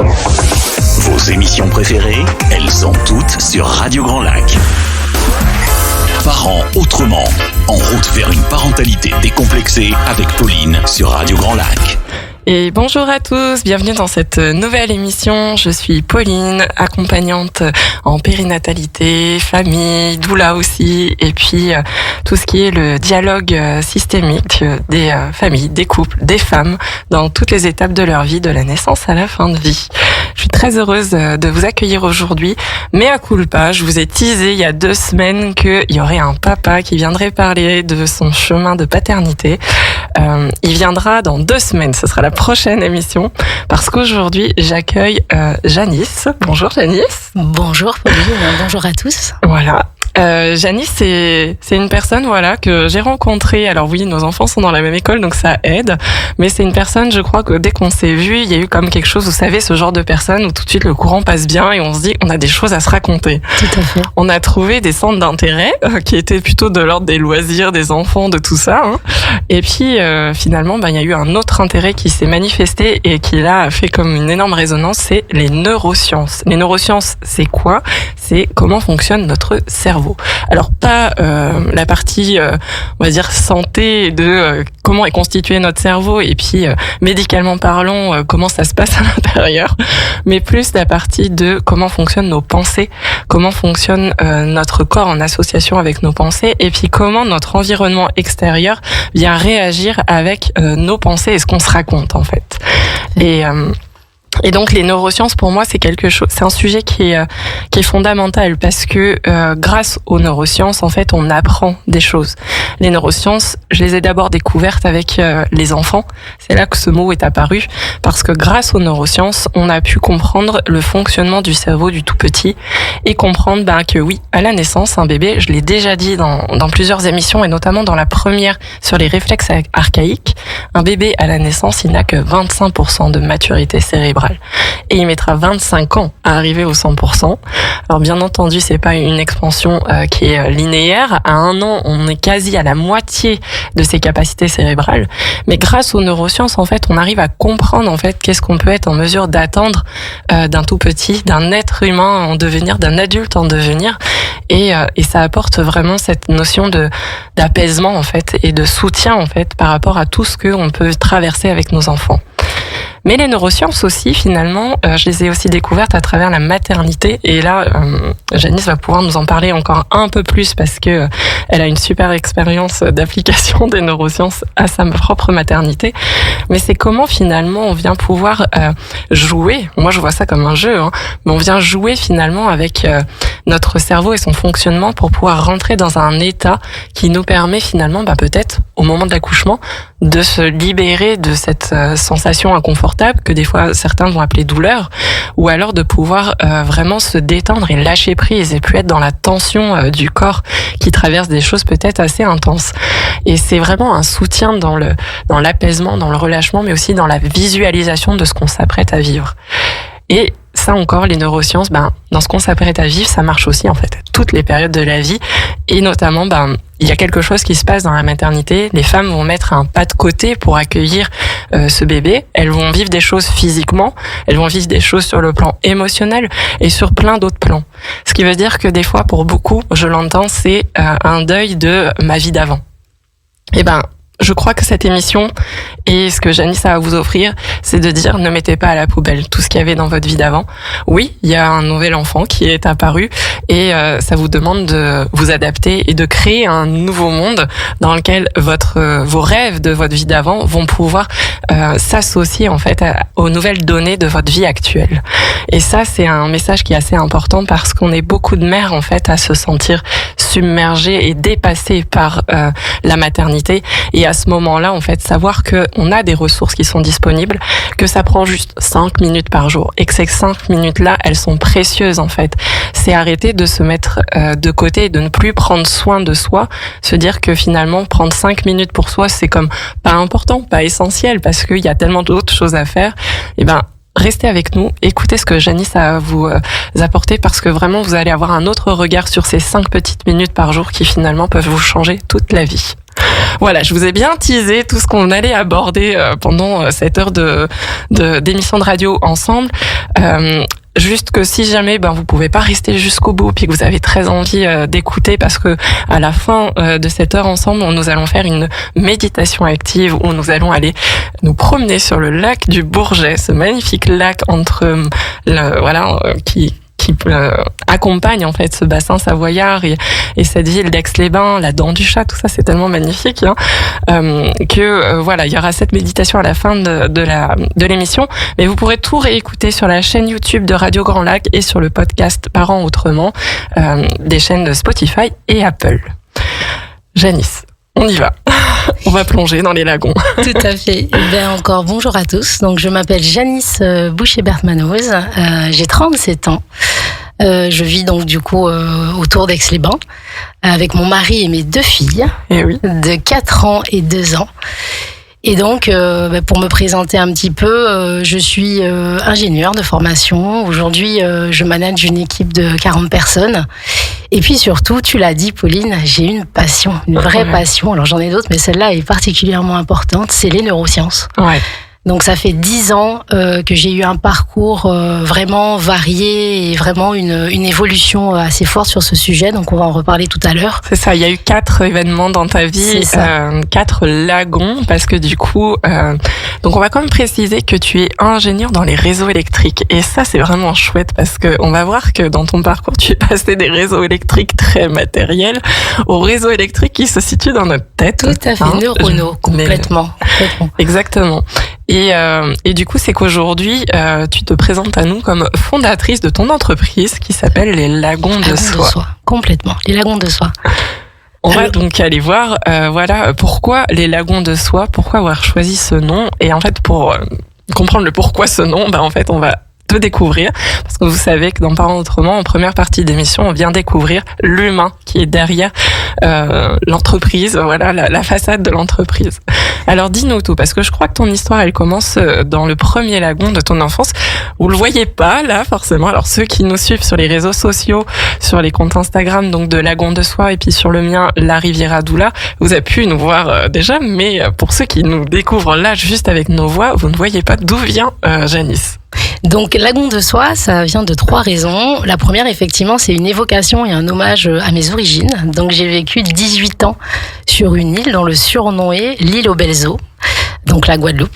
Vos émissions préférées, elles sont toutes sur Radio Grand Lac. Parents autrement, en route vers une parentalité décomplexée avec Pauline sur Radio Grand Lac. Et bonjour à tous, bienvenue dans cette nouvelle émission. Je suis Pauline, accompagnante en périnatalité, famille, doula aussi, et puis tout ce qui est le dialogue systémique des familles, des couples, des femmes dans toutes les étapes de leur vie, de la naissance à la fin de vie. Je suis très heureuse de vous accueillir aujourd'hui. Mea culpa, je vous ai teasé il y a 2 semaines qu'il y aurait un papa qui viendrait parler de son chemin de paternité. Il viendra dans 2 semaines, ce sera la prochaine émission, parce qu'aujourd'hui j'accueille Janice. Bonjour Janice. Bonjour Pauline, bonjour à tous. Voilà. Janice, c'est une personne que j'ai rencontrée. Alors oui, nos enfants sont dans la même école, donc ça aide. Mais c'est une personne, je crois que dès qu'on s'est vu, il y a eu comme quelque chose, vous savez, ce genre de personne où tout de suite le courant passe bien et on se dit on a des choses à se raconter. Tout à fait. On a trouvé des centres d'intérêt qui étaient plutôt de l'ordre des loisirs, des enfants, de tout ça. Et puis finalement, il y a eu un autre intérêt qui s'est manifesté et qui là a fait comme une énorme résonance, c'est les neurosciences. Les neurosciences, c'est quoi ? C'est comment fonctionne notre cerveau. Alors pas la partie, on va dire santé de comment est constitué notre cerveau et puis médicalement parlant comment ça se passe à l'intérieur, mais plus la partie de comment fonctionnent nos pensées, comment fonctionne notre corps en association avec nos pensées et puis comment notre environnement extérieur vient réagir avec nos pensées et ce qu'on se raconte en fait. Et donc les neurosciences pour moi c'est un sujet qui est fondamental parce que grâce aux neurosciences en fait on apprend des choses. Les neurosciences, je les ai d'abord découvertes avec les enfants. C'est là que ce mot est apparu parce que grâce aux neurosciences, on a pu comprendre le fonctionnement du cerveau du tout petit et comprendre que oui, à la naissance, un bébé, je l'ai déjà dit dans plusieurs émissions et notamment dans la première sur les réflexes archaïques, un bébé à la naissance, il n'a que 25% de maturité cérébrale. Et il mettra 25 ans à arriver au 100%. Alors bien entendu, c'est pas une expansion qui est linéaire. À 1 an, on est quasi à la moitié de ses capacités cérébrales. Mais grâce aux neurosciences, en fait, on arrive à comprendre en fait qu'est-ce qu'on peut être en mesure d'attendre d'un tout petit, d'un être humain en devenir, d'un adulte en devenir. Et ça apporte vraiment cette notion d'apaisement en fait et de soutien en fait par rapport à tout ce qu'on peut traverser avec nos enfants. Mais les neurosciences aussi, finalement, je les ai aussi découvertes à travers la maternité. Et là, Janice va pouvoir nous en parler encore un peu plus parce que elle a une super expérience d'application des neurosciences à sa propre maternité. Mais c'est comment finalement on vient pouvoir jouer. Moi, je vois ça comme un jeu, mais on vient jouer finalement avec notre cerveau et son fonctionnement pour pouvoir rentrer dans un état qui nous permet finalement, peut-être au moment de l'accouchement, de se libérer de cette sensation inconfortable que des fois certains vont appeler douleur, ou alors de pouvoir vraiment se détendre et lâcher prise et plus être dans la tension du corps qui traverse des choses peut-être assez intenses. Et c'est vraiment un soutien dans l'apaisement, dans le relâchement, mais aussi dans la visualisation de ce qu'on s'apprête à vivre. Et ça encore, les neurosciences, dans ce qu'on s'apprête à vivre, ça marche aussi en fait à toutes les périodes de la vie. Et notamment, il y a quelque chose qui se passe dans la maternité. Les femmes vont mettre un pas de côté pour accueillir ce bébé. Elles vont vivre des choses physiquement, elles vont vivre des choses sur le plan émotionnel et sur plein d'autres plans. Ce qui veut dire que des fois, pour beaucoup, je l'entends, c'est un deuil de ma vie d'avant. Et je crois que cette émission et ce que Janice a à vous offrir, c'est de dire ne mettez pas à la poubelle tout ce qu'il y avait dans votre vie d'avant. Oui, il y a un nouvel enfant qui est apparu et ça vous demande de vous adapter et de créer un nouveau monde dans lequel vos rêves de votre vie d'avant vont pouvoir s'associer en fait aux nouvelles données de votre vie actuelle. Et ça, c'est un message qui est assez important parce qu'on est beaucoup de mères en fait à se sentir submergées et dépassées par la maternité et à ce moment-là, en fait, savoir qu'on a des ressources qui sont disponibles, que ça prend juste 5 minutes par jour et que ces 5 minutes-là, elles sont précieuses, en fait. C'est arrêter de se mettre de côté et de ne plus prendre soin de soi, se dire que finalement, prendre 5 minutes pour soi, c'est comme pas important, pas essentiel, parce qu'il y a tellement d'autres choses à faire. restez avec nous, écoutez ce que Janice a à vous apporter parce que vraiment vous allez avoir un autre regard sur ces 5 petites minutes par jour qui finalement peuvent vous changer toute la vie. Voilà, je vous ai bien teasé tout ce qu'on allait aborder pendant cette heure d'émission de radio ensemble. Juste que si jamais vous pouvez pas rester jusqu'au bout puis que vous avez très envie d'écouter parce que à la fin de cette heure ensemble, nous allons faire une méditation active où nous allons aller nous promener sur le lac du Bourget, ce magnifique lac entre qui accompagne en fait ce bassin savoyard et cette ville d'Aix-les-Bains, la Dent du Chat, tout ça c'est tellement magnifique il y aura cette méditation à la fin de l'émission, mais vous pourrez tout réécouter sur la chaîne YouTube de Radio Grand Lac et sur le podcast Parents Autrement des chaînes de Spotify et Apple. Janice, on y va. On va plonger dans les lagons. Tout à fait. Encore bonjour à tous. Donc je m'appelle Janice Boucher-Berthmanoz. J'ai 37 ans. Je vis donc du coup autour d'Aix-les-Bains avec mon mari et mes 2 filles de 4 ans et 2 ans. Et donc, pour me présenter un petit peu, je suis ingénieure de formation. Aujourd'hui, je manage une équipe de 40 personnes. Et puis surtout, tu l'as dit, Pauline, j'ai une passion, une vraie passion. Alors j'en ai d'autres, mais celle-là est particulièrement importante, c'est les neurosciences. Ouais. Donc ça fait 10 ans que j'ai eu un parcours vraiment varié et vraiment une évolution assez forte sur ce sujet. Donc on va en reparler tout à l'heure. C'est ça, il y a eu 4 événements dans ta vie, 4 lagons, parce que du coup, donc on va quand même préciser que tu es ingénieur dans les réseaux électriques. Et ça c'est vraiment chouette parce que on va voir que dans ton parcours, tu es passé des réseaux électriques très matériels aux réseaux électriques qui se situent dans notre tête. Tout à fait, neuronaux, complètement. Exactement. Et du coup, c'est qu'aujourd'hui, tu te présentes à nous comme fondatrice de ton entreprise qui s'appelle les Lagons de Soi. Complètement, les Lagons de Soi. On va donc aller voir, pourquoi les Lagons de Soi, pourquoi avoir choisi ce nom. Et en fait, pour comprendre le pourquoi ce nom, en fait, on va te découvrir, parce que vous savez que dans Parents Autrement, en première partie d'émission, on vient découvrir l'humain qui est derrière l'entreprise, la façade de l'entreprise. Alors dis-nous tout, parce que je crois que ton histoire, elle commence dans le premier lagon de ton enfance. Vous le voyez pas là, forcément. Alors ceux qui nous suivent sur les réseaux sociaux, sur les comptes Instagram, donc de Lagon de Soi, et puis sur le mien, La Riviera Doula, vous avez pu nous voir déjà, mais pour ceux qui nous découvrent là, juste avec nos voix, vous ne voyez pas d'où vient Janice. Donc, Lagon de Soi, ça vient de 3 raisons. La première, effectivement, c'est une évocation et un hommage à mes origines. Donc, j'ai vécu 18 ans sur une île dont le surnom est l'île aux Belles Eaux. Donc la Guadeloupe,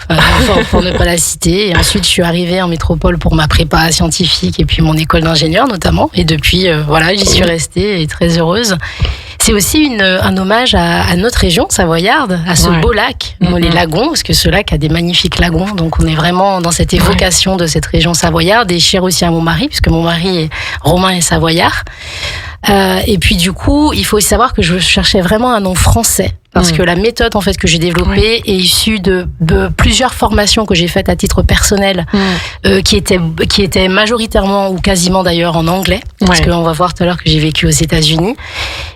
pour ne pas la citer. Et ensuite, je suis arrivée en métropole pour ma prépa scientifique et puis mon école d'ingénieur notamment. Et depuis, j'y suis restée et très heureuse. C'est aussi un hommage à notre région savoyarde, à ce beau lac, les lagons, parce que ce lac a des magnifiques lagons. Donc on est vraiment dans cette évocation de cette région savoyarde et chère aussi à mon mari, puisque mon mari est romain et savoyard. Et puis du coup, il faut aussi savoir que je cherchais vraiment un nom français. Parce que la méthode en fait que j'ai développée est issue de plusieurs formations que j'ai faites à titre personnel, qui étaient majoritairement ou quasiment d'ailleurs en anglais, parce qu'on va voir tout à l'heure que j'ai vécu aux États-Unis.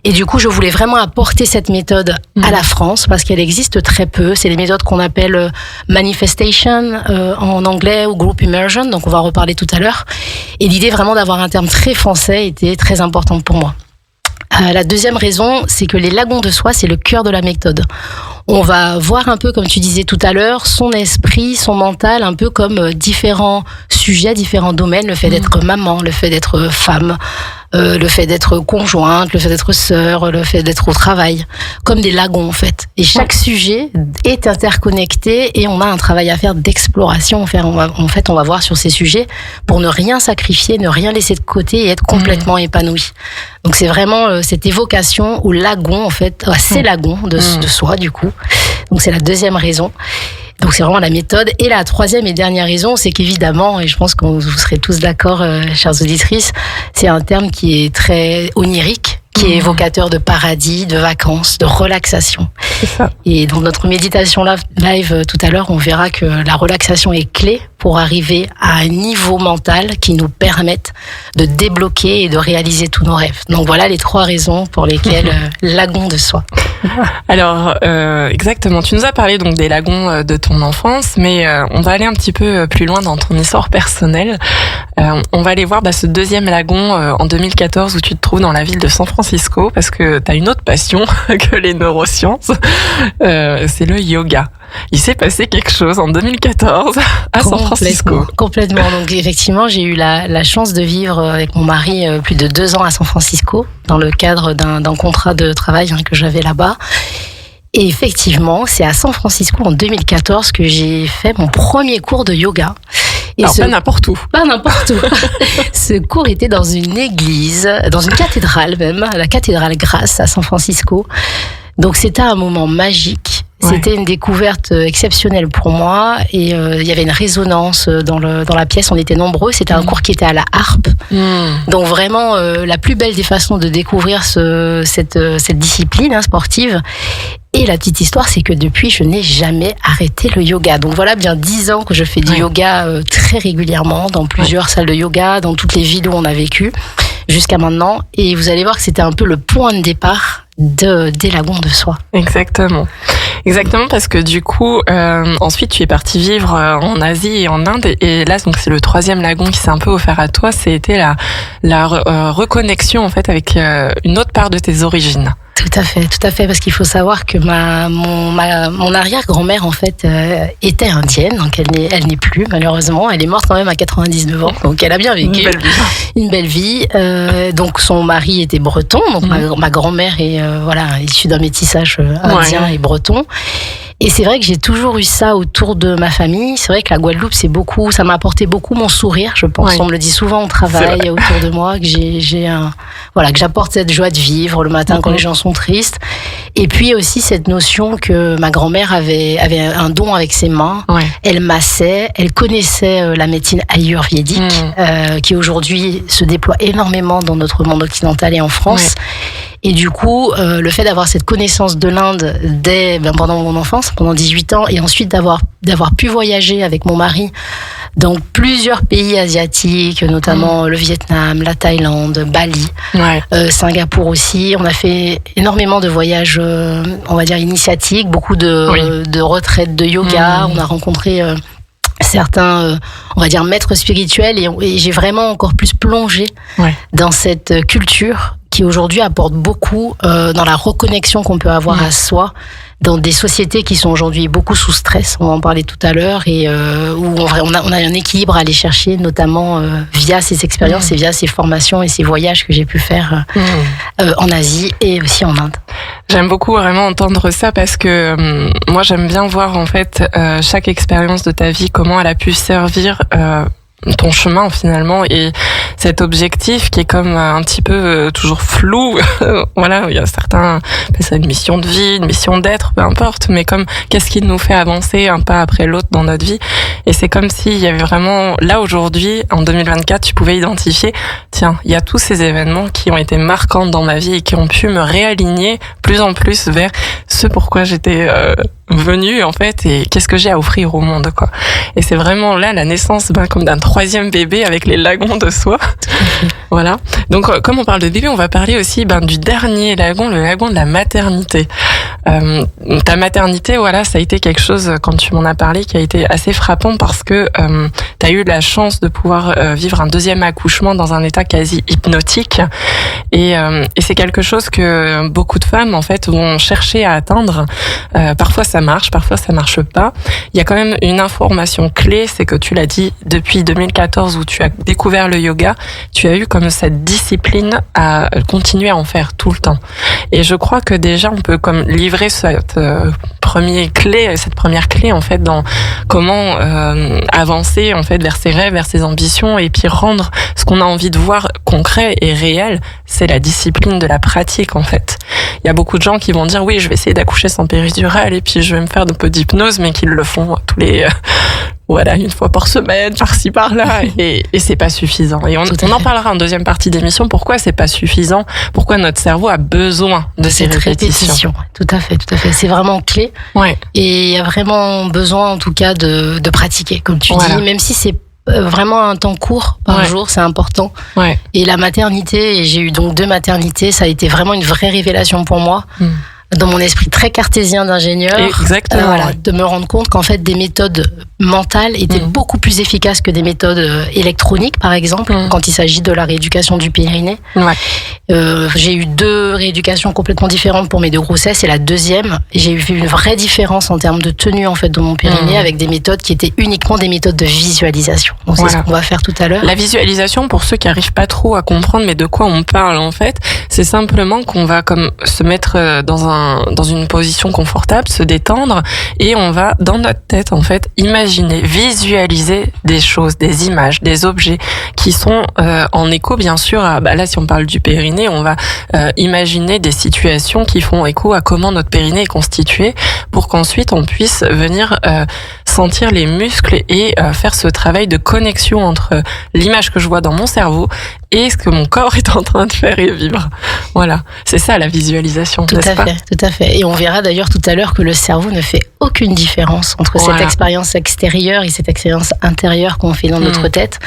Et du coup, je voulais vraiment apporter cette méthode à la France parce qu'elle existe très peu. C'est les méthodes qu'on appelle manifestation en anglais ou group immersion. Donc on va en reparler tout à l'heure. Et l'idée vraiment d'avoir un terme très français était très importante pour moi. La deuxième raison, c'est que les Lagons de Soi, c'est le cœur de la méthode. On va voir un peu, comme tu disais tout à l'heure, son esprit, son mental, un peu comme différents sujets, différents domaines. Le fait d'être maman, le fait d'être femme, le fait d'être conjointe, le fait d'être sœur, le fait d'être au travail, comme des lagons en fait. Et chaque sujet est interconnecté et on a un travail à faire d'exploration. En fait, on va voir sur ces sujets pour ne rien sacrifier, ne rien laisser de côté et être complètement épanoui. Donc c'est vraiment cette évocation au lagon en fait, à ces lagons de soi du coup. Donc c'est la deuxième raison. Donc c'est vraiment la méthode. Et la troisième et dernière raison, c'est qu'évidemment, et je pense que vous serez tous d'accord, chères auditrices, c'est un terme qui est très onirique, qui est évocateur de paradis, de vacances, de relaxation. C'est ça. Et dans notre méditation live tout à l'heure, on verra que la relaxation est clé pour arriver à un niveau mental qui nous permette de débloquer et de réaliser tous nos rêves. Donc voilà les 3 raisons pour lesquelles lagon de soi. Alors, exactement. Tu nous as parlé donc des lagons de ton enfance, mais on va aller un petit peu plus loin dans ton histoire personnelle. On va aller voir ce deuxième lagon en 2014 où tu te trouves dans la ville de San Francisco parce que tu as une autre passion que les neurosciences, c'est le yoga. Il s'est passé quelque chose en 2014 à San Francisco. Complètement. Donc effectivement, j'ai eu la chance de vivre avec mon mari plus de 2 ans à San Francisco dans le cadre d'un contrat de travail que j'avais là-bas. Et effectivement, c'est à San Francisco en 2014 que j'ai fait mon premier cours de yoga. Et alors, pas n'importe où. Pas n'importe où. Ce cours était dans une église, dans une cathédrale même, la cathédrale Grace à San Francisco. Donc c'était un moment magique. C'était une découverte exceptionnelle pour moi et il y avait une résonance dans la pièce. On était nombreux. C'était un cours qui était à la harpe. Donc vraiment la plus belle des façons de découvrir cette discipline sportive. Et la petite histoire, c'est que depuis, je n'ai jamais arrêté le yoga. Donc voilà, bien 10 ans que je fais du yoga très régulièrement dans plusieurs salles de yoga, dans toutes les villes où on a vécu jusqu'à maintenant. Et vous allez voir que c'était un peu le point de départ des lagons de soi. Exactement, parce que du coup, ensuite tu es parti vivre en Asie et en Inde, et là donc c'est le 3e lagon qui s'est un peu offert à toi. C'était la reconnexion en fait avec une autre part de tes origines. Tout à fait, parce qu'il faut savoir que mon arrière-grand-mère en fait était indienne, donc elle n'est plus malheureusement. Elle est morte quand même à 99 ans, donc elle a bien vécu une belle vie. Donc son mari était breton, donc ma grand-mère est issue d'un métissage indien et breton. Et c'est vrai que j'ai toujours eu ça autour de ma famille. C'est vrai que la Guadeloupe, ça m'a apporté beaucoup mon sourire, je pense. On me le dit souvent au travail, autour de moi, que que j'apporte cette joie de vivre le matin quand les gens sont tristes. Et puis aussi cette notion que ma grand-mère avait un don avec ses mains. Elle massait, elle connaissait la médecine ayurvédique, qui aujourd'hui se déploie énormément dans notre monde occidental et en France. Et du coup, le fait d'avoir cette connaissance de l'Inde pendant mon enfance, pendant 18 ans, et ensuite d'avoir pu voyager avec mon mari dans plusieurs pays asiatiques, notamment le Vietnam, la Thaïlande, Bali, Singapour aussi. On a fait énormément de voyages, on va dire, initiatiques, beaucoup de retraites de yoga. On a rencontré certains, on va dire, maîtres spirituels, et j'ai vraiment encore plus plongé dans cette culture qui aujourd'hui apporte beaucoup dans la reconnexion qu'on peut avoir à soi, dans des sociétés qui sont aujourd'hui beaucoup sous stress, on va en parler tout à l'heure, et où on a un équilibre à aller chercher, notamment via ces expériences et via ces formations et ces voyages que j'ai pu faire en Asie et aussi en Inde. J'aime beaucoup vraiment entendre ça parce que moi j'aime bien voir en fait chaque expérience de ta vie, comment elle a pu servir ton chemin finalement, et cet objectif qui est comme un petit peu toujours flou. Voilà, il y a certains appellent ça une mission de vie, une mission d'être, peu importe, mais comme qu'est-ce qui nous fait avancer un pas après l'autre dans notre vie. Et c'est comme s'il y avait vraiment, là aujourd'hui, en 2024, tu pouvais identifier, tiens, il y a tous ces événements qui ont été marquants dans ma vie et qui ont pu me réaligner plus en plus vers ce pourquoi j'étais venue en fait, et qu'est-ce que j'ai à offrir au monde, quoi. Et c'est vraiment là la naissance comme d'un 3e bébé avec les lagons de soi. Voilà. Donc comme on parle de bébé, on va parler aussi du dernier lagon, le lagon de la maternité. Ta maternité, voilà, ça a été quelque chose, quand tu m'en as parlé, qui a été assez frappant parce que tu as eu la chance de pouvoir vivre un 2e accouchement dans un état quasi hypnotique, et c'est quelque chose que beaucoup de femmes en fait vont chercher à atteindre. Parfois ça marche, parfois ça marche pas. Il y a quand même une information clé, c'est que tu l'as dit, depuis 2014 où tu as découvert le yoga, tu as eu comme cette discipline à continuer à en faire tout le temps. Et je crois que déjà on peut comme livrer cette première clé en fait dans comment avancer en fait vers ses rêves, vers ses ambitions, et puis rendre Ce qu'on a envie de voir concret et réel, c'est la discipline de la pratique, en fait. Il y a beaucoup de gens qui vont dire, oui, je vais essayer d'accoucher sans péridurale et puis je vais me faire un peu d'hypnose, mais qui le font tous les... Voilà, une fois par semaine, par-ci, par-là, et c'est pas suffisant. Et on en parlera en deuxième partie d'émission. Pourquoi c'est pas suffisant? Pourquoi notre cerveau a besoin de ces répétitions? Tout à fait. C'est vraiment clé. Ouais. Et il y a vraiment besoin, en tout cas, de pratiquer, comme tu dis, même si c'est vraiment un temps court par jour, c'est important. Ouais. Et la maternité, et j'ai eu donc 2 maternités, ça a été vraiment une vraie révélation pour moi. Dans mon esprit très cartésien d'ingénieur, de me rendre compte qu'en fait des méthodes mentales étaient beaucoup plus efficaces que des méthodes électroniques, par exemple, quand il s'agit de la rééducation du périnée. J'ai eu 2 rééducations complètement différentes pour mes 2 grossesses, et la deuxième, j'ai vu une vraie différence en termes de tenue en fait de mon périnée avec des méthodes qui étaient uniquement des méthodes de visualisation. Donc c'est ce qu'on va faire tout à l'heure. La visualisation, pour ceux qui n'arrivent pas trop à comprendre, mais de quoi on parle en fait, c'est simplement qu'on va comme se mettre dans une position confortable, se détendre, et on va, dans notre tête, en fait, imaginer, visualiser des choses, des images, des objets qui sont en écho, bien sûr, là, si on parle du périnée, on va imaginer des situations qui font écho à comment notre périnée est constitué, pour qu'ensuite, on puisse venir sentir les muscles et faire ce travail de connexion entre l'image que je vois dans mon cerveau et ce que mon corps est en train de faire et vivre. Voilà, c'est ça la visualisation, n'est-ce pas ? Tout à fait. Et on verra d'ailleurs tout à l'heure que le cerveau ne fait aucune différence entre cette expérience extérieure et cette expérience intérieure qu'on fait dans notre tête.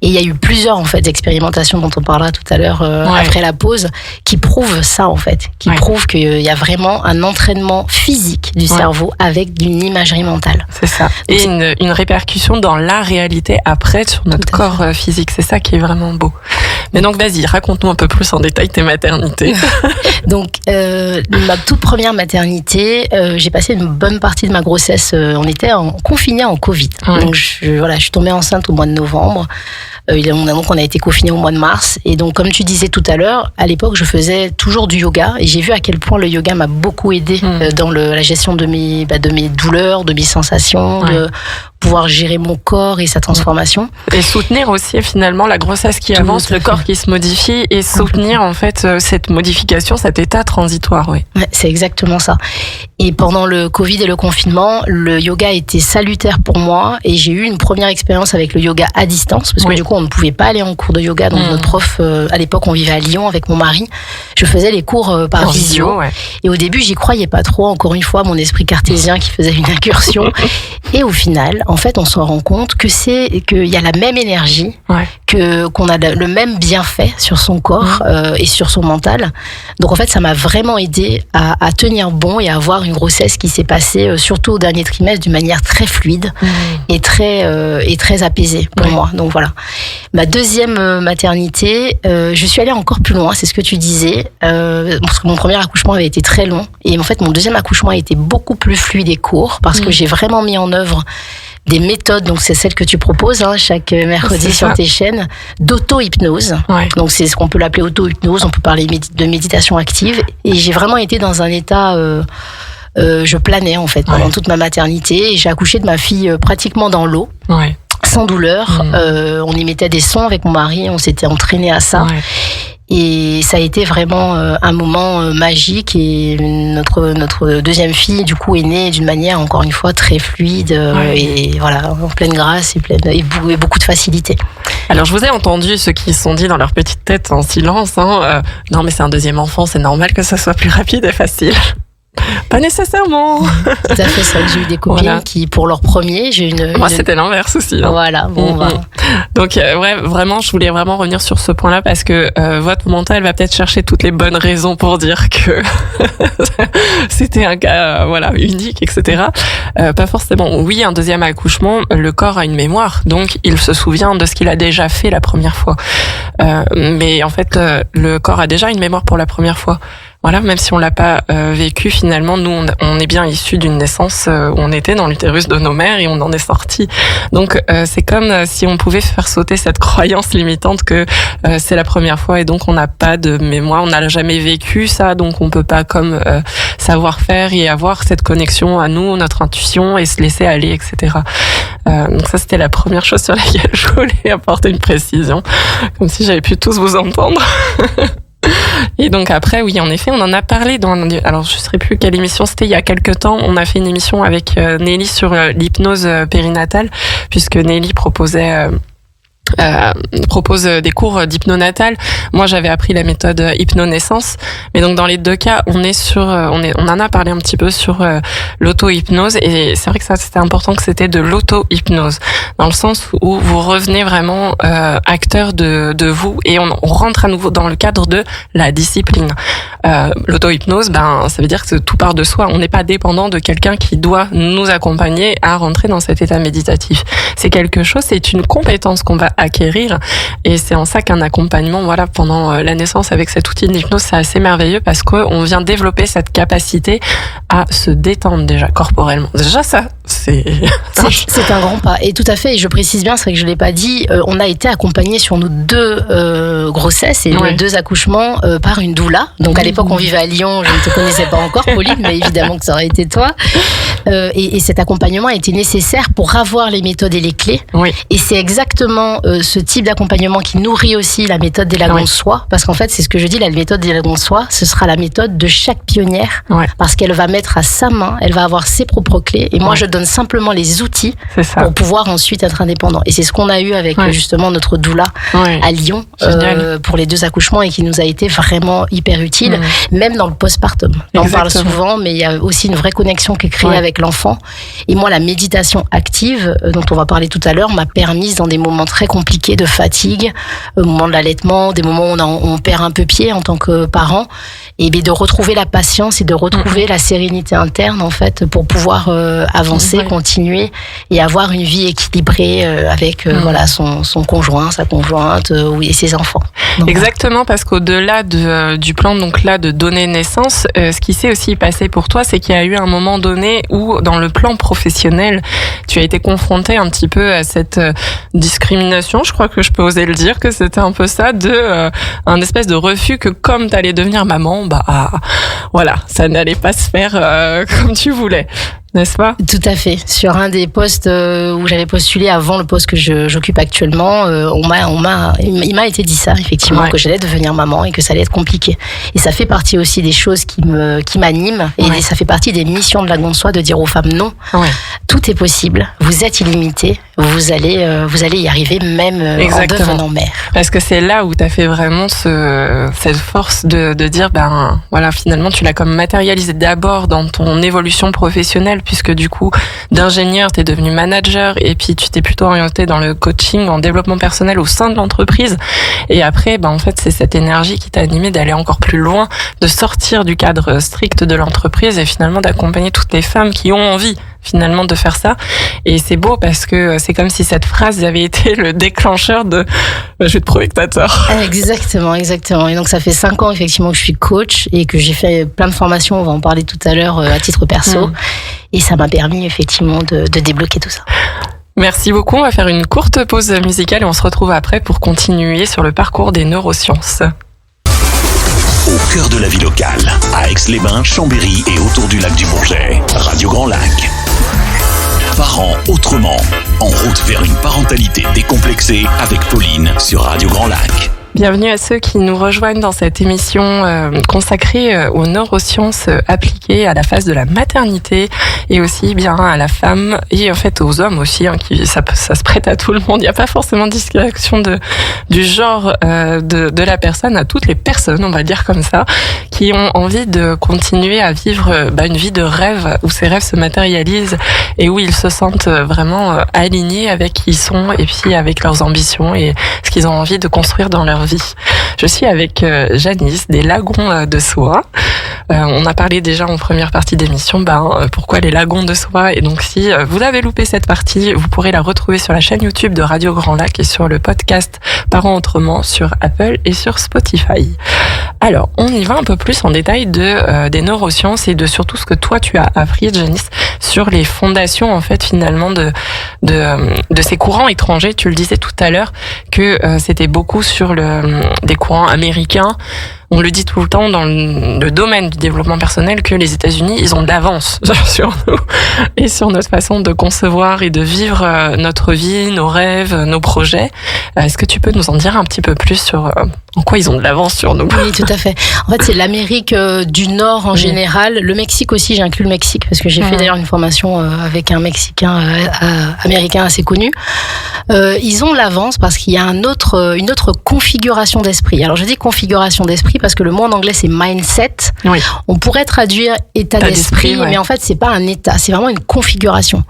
Et il y a eu plusieurs en fait expérimentations dont on parlera tout à l'heure après la pause qui prouvent ça en fait, qui prouvent qu'il y a vraiment un entraînement physique du cerveau avec une imagerie mentale. C'est ça. Et une répercussion dans la réalité après sur notre corps physique. C'est ça qui est vraiment beau. Mais donc vas-y, raconte-nous un peu plus en détail tes maternités. Donc ma toute première maternité, j'ai passé une bonne partie de ma grossesse, on était confinés en Covid. Donc je suis tombée enceinte au mois de novembre. Donc on a été confinés au mois de mars, et donc comme tu disais tout à l'heure, à l'époque je faisais toujours du yoga, et j'ai vu à quel point le yoga m'a beaucoup aidé dans la gestion de mes douleurs, de mes sensations, de pouvoir gérer mon corps et sa transformation. Et soutenir aussi finalement la grossesse qui avance, le corps qui se modifie, et soutenir en fait cette modification, cet état transitoire. Ouais, c'est exactement ça. Et pendant le Covid et le confinement, le yoga était salutaire pour moi, et j'ai eu une première expérience avec le yoga à distance, parce que du coup on ne pouvait pas aller en cours de yoga, donc notre prof, à l'époque on vivait à Lyon avec mon mari, je faisais les cours par visio, et au début j'y croyais pas trop, encore une fois mon esprit cartésien qui faisait une incursion, et au final en fait on se rend compte qu'il y a la même énergie, qu'on a le même bienfait sur son corps et sur son mental. Donc en fait ça m'a vraiment aidé à tenir bon et à avoir une grossesse qui s'est passée surtout au dernier trimestre d'une manière très fluide et très apaisée pour moi. Donc voilà. Ma deuxième maternité, je suis allée encore plus loin, c'est ce que tu disais, parce que mon premier accouchement avait été très long, et en fait mon deuxième accouchement a été beaucoup plus fluide et court, parce que j'ai vraiment mis en œuvre des méthodes, donc c'est celle que tu proposes chaque mercredi sur tes chaînes, d'auto-hypnose. Donc c'est ce qu'on peut l'appeler auto-hypnose, on peut parler de méditation active, et j'ai vraiment été dans un état... je planais en fait pendant toute ma maternité, et j'ai accouché de ma fille pratiquement dans l'eau. Sans douleur, on y mettait des sons avec mon mari, on s'était entraîné à ça. Et ça a été vraiment un moment magique, et notre deuxième fille du coup est née d'une manière encore une fois très fluide et voilà, en pleine grâce et beaucoup de facilité. Alors je vous ai entendu ceux qui se sont dit dans leur petite tête en silence, non mais c'est un deuxième enfant, c'est normal que ça soit plus rapide et facile. Pas nécessairement. Tout à fait, ça. J'ai eu des copines qui, pour leur premier, Moi, c'était l'inverse aussi. Voilà, Donc, vraiment, je voulais vraiment revenir sur ce point-là, parce que votre mental va peut-être chercher toutes les bonnes raisons pour dire que c'était un cas, unique, etc. Pas forcément. Oui, un deuxième accouchement, le corps a une mémoire, donc il se souvient de ce qu'il a déjà fait la première fois. Mais en fait, le corps a déjà une mémoire pour la première fois. Voilà, même si on l'a pas vécu, finalement, nous, on est bien issus d'une naissance où on était dans l'utérus de nos mères et on en est sortis. Donc, c'est comme si on pouvait faire sauter cette croyance limitante que c'est la première fois et donc on n'a pas de mémoire, on n'a jamais vécu ça, donc on peut pas comme savoir faire et avoir cette connexion à nous, notre intuition et se laisser aller, etc. Donc ça, c'était la première chose sur laquelle je voulais apporter une précision, comme si j'avais pu tous vous entendre. Et donc après, oui, en effet, on en a parlé alors je ne sais plus quelle émission c'était, il y a quelques temps, on a fait une émission avec Nelly sur l'hypnose périnatale, puisque Nelly propose des cours d'hypnonatal. Moi, j'avais appris la méthode hypnonaissance, mais donc dans les deux cas, on en a parlé un petit peu sur l'auto-hypnose, et c'est vrai que ça, c'était important que c'était de l'auto-hypnose, dans le sens où vous revenez vraiment acteur de vous, et on rentre à nouveau dans le cadre de la discipline. L'auto-hypnose, ça veut dire que tout part de soi. On n'est pas dépendant de quelqu'un qui doit nous accompagner à rentrer dans cet état méditatif. C'est quelque chose, c'est une compétence qu'on va acquérir, et c'est en ça qu'un accompagnement, voilà, pendant la naissance avec cet outil d'hypnose, c'est assez merveilleux parce qu'on vient développer cette capacité à se détendre déjà corporellement. Déjà ça, c'est un grand pas, et tout à fait, et je précise bien, c'est vrai que je l'ai pas dit, on a été accompagnés sur nos 2 grossesses et nos 2 accouchements par une doula. Donc à l'époque on vivait à Lyon, je ne te connaissais pas encore, Pauline, mais évidemment que ça aurait été toi. Et cet accompagnement a été nécessaire pour avoir les méthodes et les clés. Oui. Et c'est exactement ce type d'accompagnement qui nourrit aussi la méthode des lagons de soie, parce qu'en fait, c'est ce que je dis, la méthode des lagons de soie, ce sera la méthode de chaque pionnière, parce qu'elle va mettre à sa main, elle va avoir ses propres clés, et moi je donne simplement les outils pour pouvoir ensuite être indépendant. Et c'est ce qu'on a eu avec justement notre doula à Lyon pour les 2 accouchements, et qui nous a été vraiment hyper utile, même dans le postpartum. On en parle souvent, mais il y a aussi une vraie connexion qui est créée avec l'enfant. Et moi, la méditation active, dont on va parler tout à l'heure, m'a permise dans des moments très compliqués de fatigue, au moment de l'allaitement, des moments où on perd un peu pied en tant que parent, et bien de retrouver la patience et de retrouver la sérénité interne, en fait, pour pouvoir avancer, continuer et avoir une vie équilibrée avec voilà, son conjoint, sa conjointe et ses enfants. Donc, exactement, parce qu'au-delà du plan donc là de donner naissance, ce qui s'est aussi passé pour toi, c'est qu'il y a eu un moment donné où dans le plan professionnel, tu as été confronté un petit peu à cette discrimination, je crois que je peux oser le dire, que c'était un peu ça, un espèce de refus que comme t'allais devenir maman, voilà, ça n'allait pas se faire comme tu voulais. N'est-ce pas? Tout à fait. Sur un des postes où j'avais postulé avant le poste que j'occupe actuellement, il m'a été dit ça, effectivement, que j'allais devenir maman et que ça allait être compliqué. Et ça fait partie aussi des choses qui m'animent, et ça fait partie des missions de lagon de soie, de dire aux femmes non, tout est possible, vous êtes illimité, vous allez y arriver même en devenant mère. Parce que c'est là où tu as fait vraiment cette force de dire, voilà, finalement tu l'as comme matérialisé d'abord dans ton évolution professionnelle, puisque du coup, d'ingénieur, t'es devenu manager, et puis tu t'es plutôt orienté dans le coaching, en développement personnel au sein de l'entreprise. Et après, en fait, c'est cette énergie qui t'a animé d'aller encore plus loin, de sortir du cadre strict de l'entreprise et finalement d'accompagner toutes les femmes qui ont envie finalement de faire ça. Et c'est beau parce que c'est comme si cette phrase avait été le déclencheur de je vais te prouver que t'as tort. Exactement. Et donc ça fait 5 ans effectivement que je suis coach et que j'ai fait plein de formations, on va en parler tout à l'heure, à titre perso. Et ça m'a permis effectivement de débloquer tout ça. Merci beaucoup, on va faire une courte pause musicale et on se retrouve après pour continuer sur le parcours des neurosciences. Au cœur de la vie locale, à Aix-les-Bains, Chambéry et autour du lac du Bourget, Radio Grand Lac. Parents autrement, en route vers une parentalité décomplexée avec Pauline sur Radio Grand Lac. Bienvenue à ceux qui nous rejoignent dans cette émission consacrée aux neurosciences appliquées à la phase de la maternité et aussi bien à la femme et en fait aux hommes aussi, ça se prête à tout le monde. Il n'y a pas forcément de distinction du genre de la personne, à toutes les personnes, on va dire comme ça, qui ont envie de continuer à vivre une vie de rêve où ces rêves se matérialisent et où ils se sentent vraiment alignés avec qui ils sont et puis avec leurs ambitions et ce qu'ils ont envie de construire dans leur vie. Je suis avec Janice des Lagons de Soie. On a parlé déjà en première partie d'émission pourquoi les Lagons de Soie. Et donc si vous avez loupé cette partie, vous pourrez la retrouver sur la chaîne YouTube de Radio Grand Lac et sur le podcast Parents Autrement sur Apple et sur Spotify. Alors, on y va un peu plus en détail des neurosciences et de surtout ce que toi tu as appris, Janice, sur les fondations en fait finalement de ces courants étrangers. Tu le disais tout à l'heure que c'était beaucoup sur des courants américains. On le dit tout le temps dans le domaine du développement personnel que les États-Unis, ils ont de l'avance sur nous et sur notre façon de concevoir et de vivre notre vie, nos rêves, nos projets. Est-ce que tu peux nous en dire un petit peu plus sur en quoi ils ont de l'avance sur nous? Oui, tout à fait. En fait, c'est l'Amérique du Nord en général. Le Mexique aussi, j'ai inclus le Mexique parce que j'ai fait d'ailleurs une formation avec un Mexicain américain assez connu. Ils ont de l'avance parce qu'il y a une autre configuration d'esprit. Alors, je dis configuration d'esprit parce que le mot en anglais c'est mindset. Oui. On pourrait traduire état d'esprit, mais en fait c'est pas un état, c'est vraiment une configuration.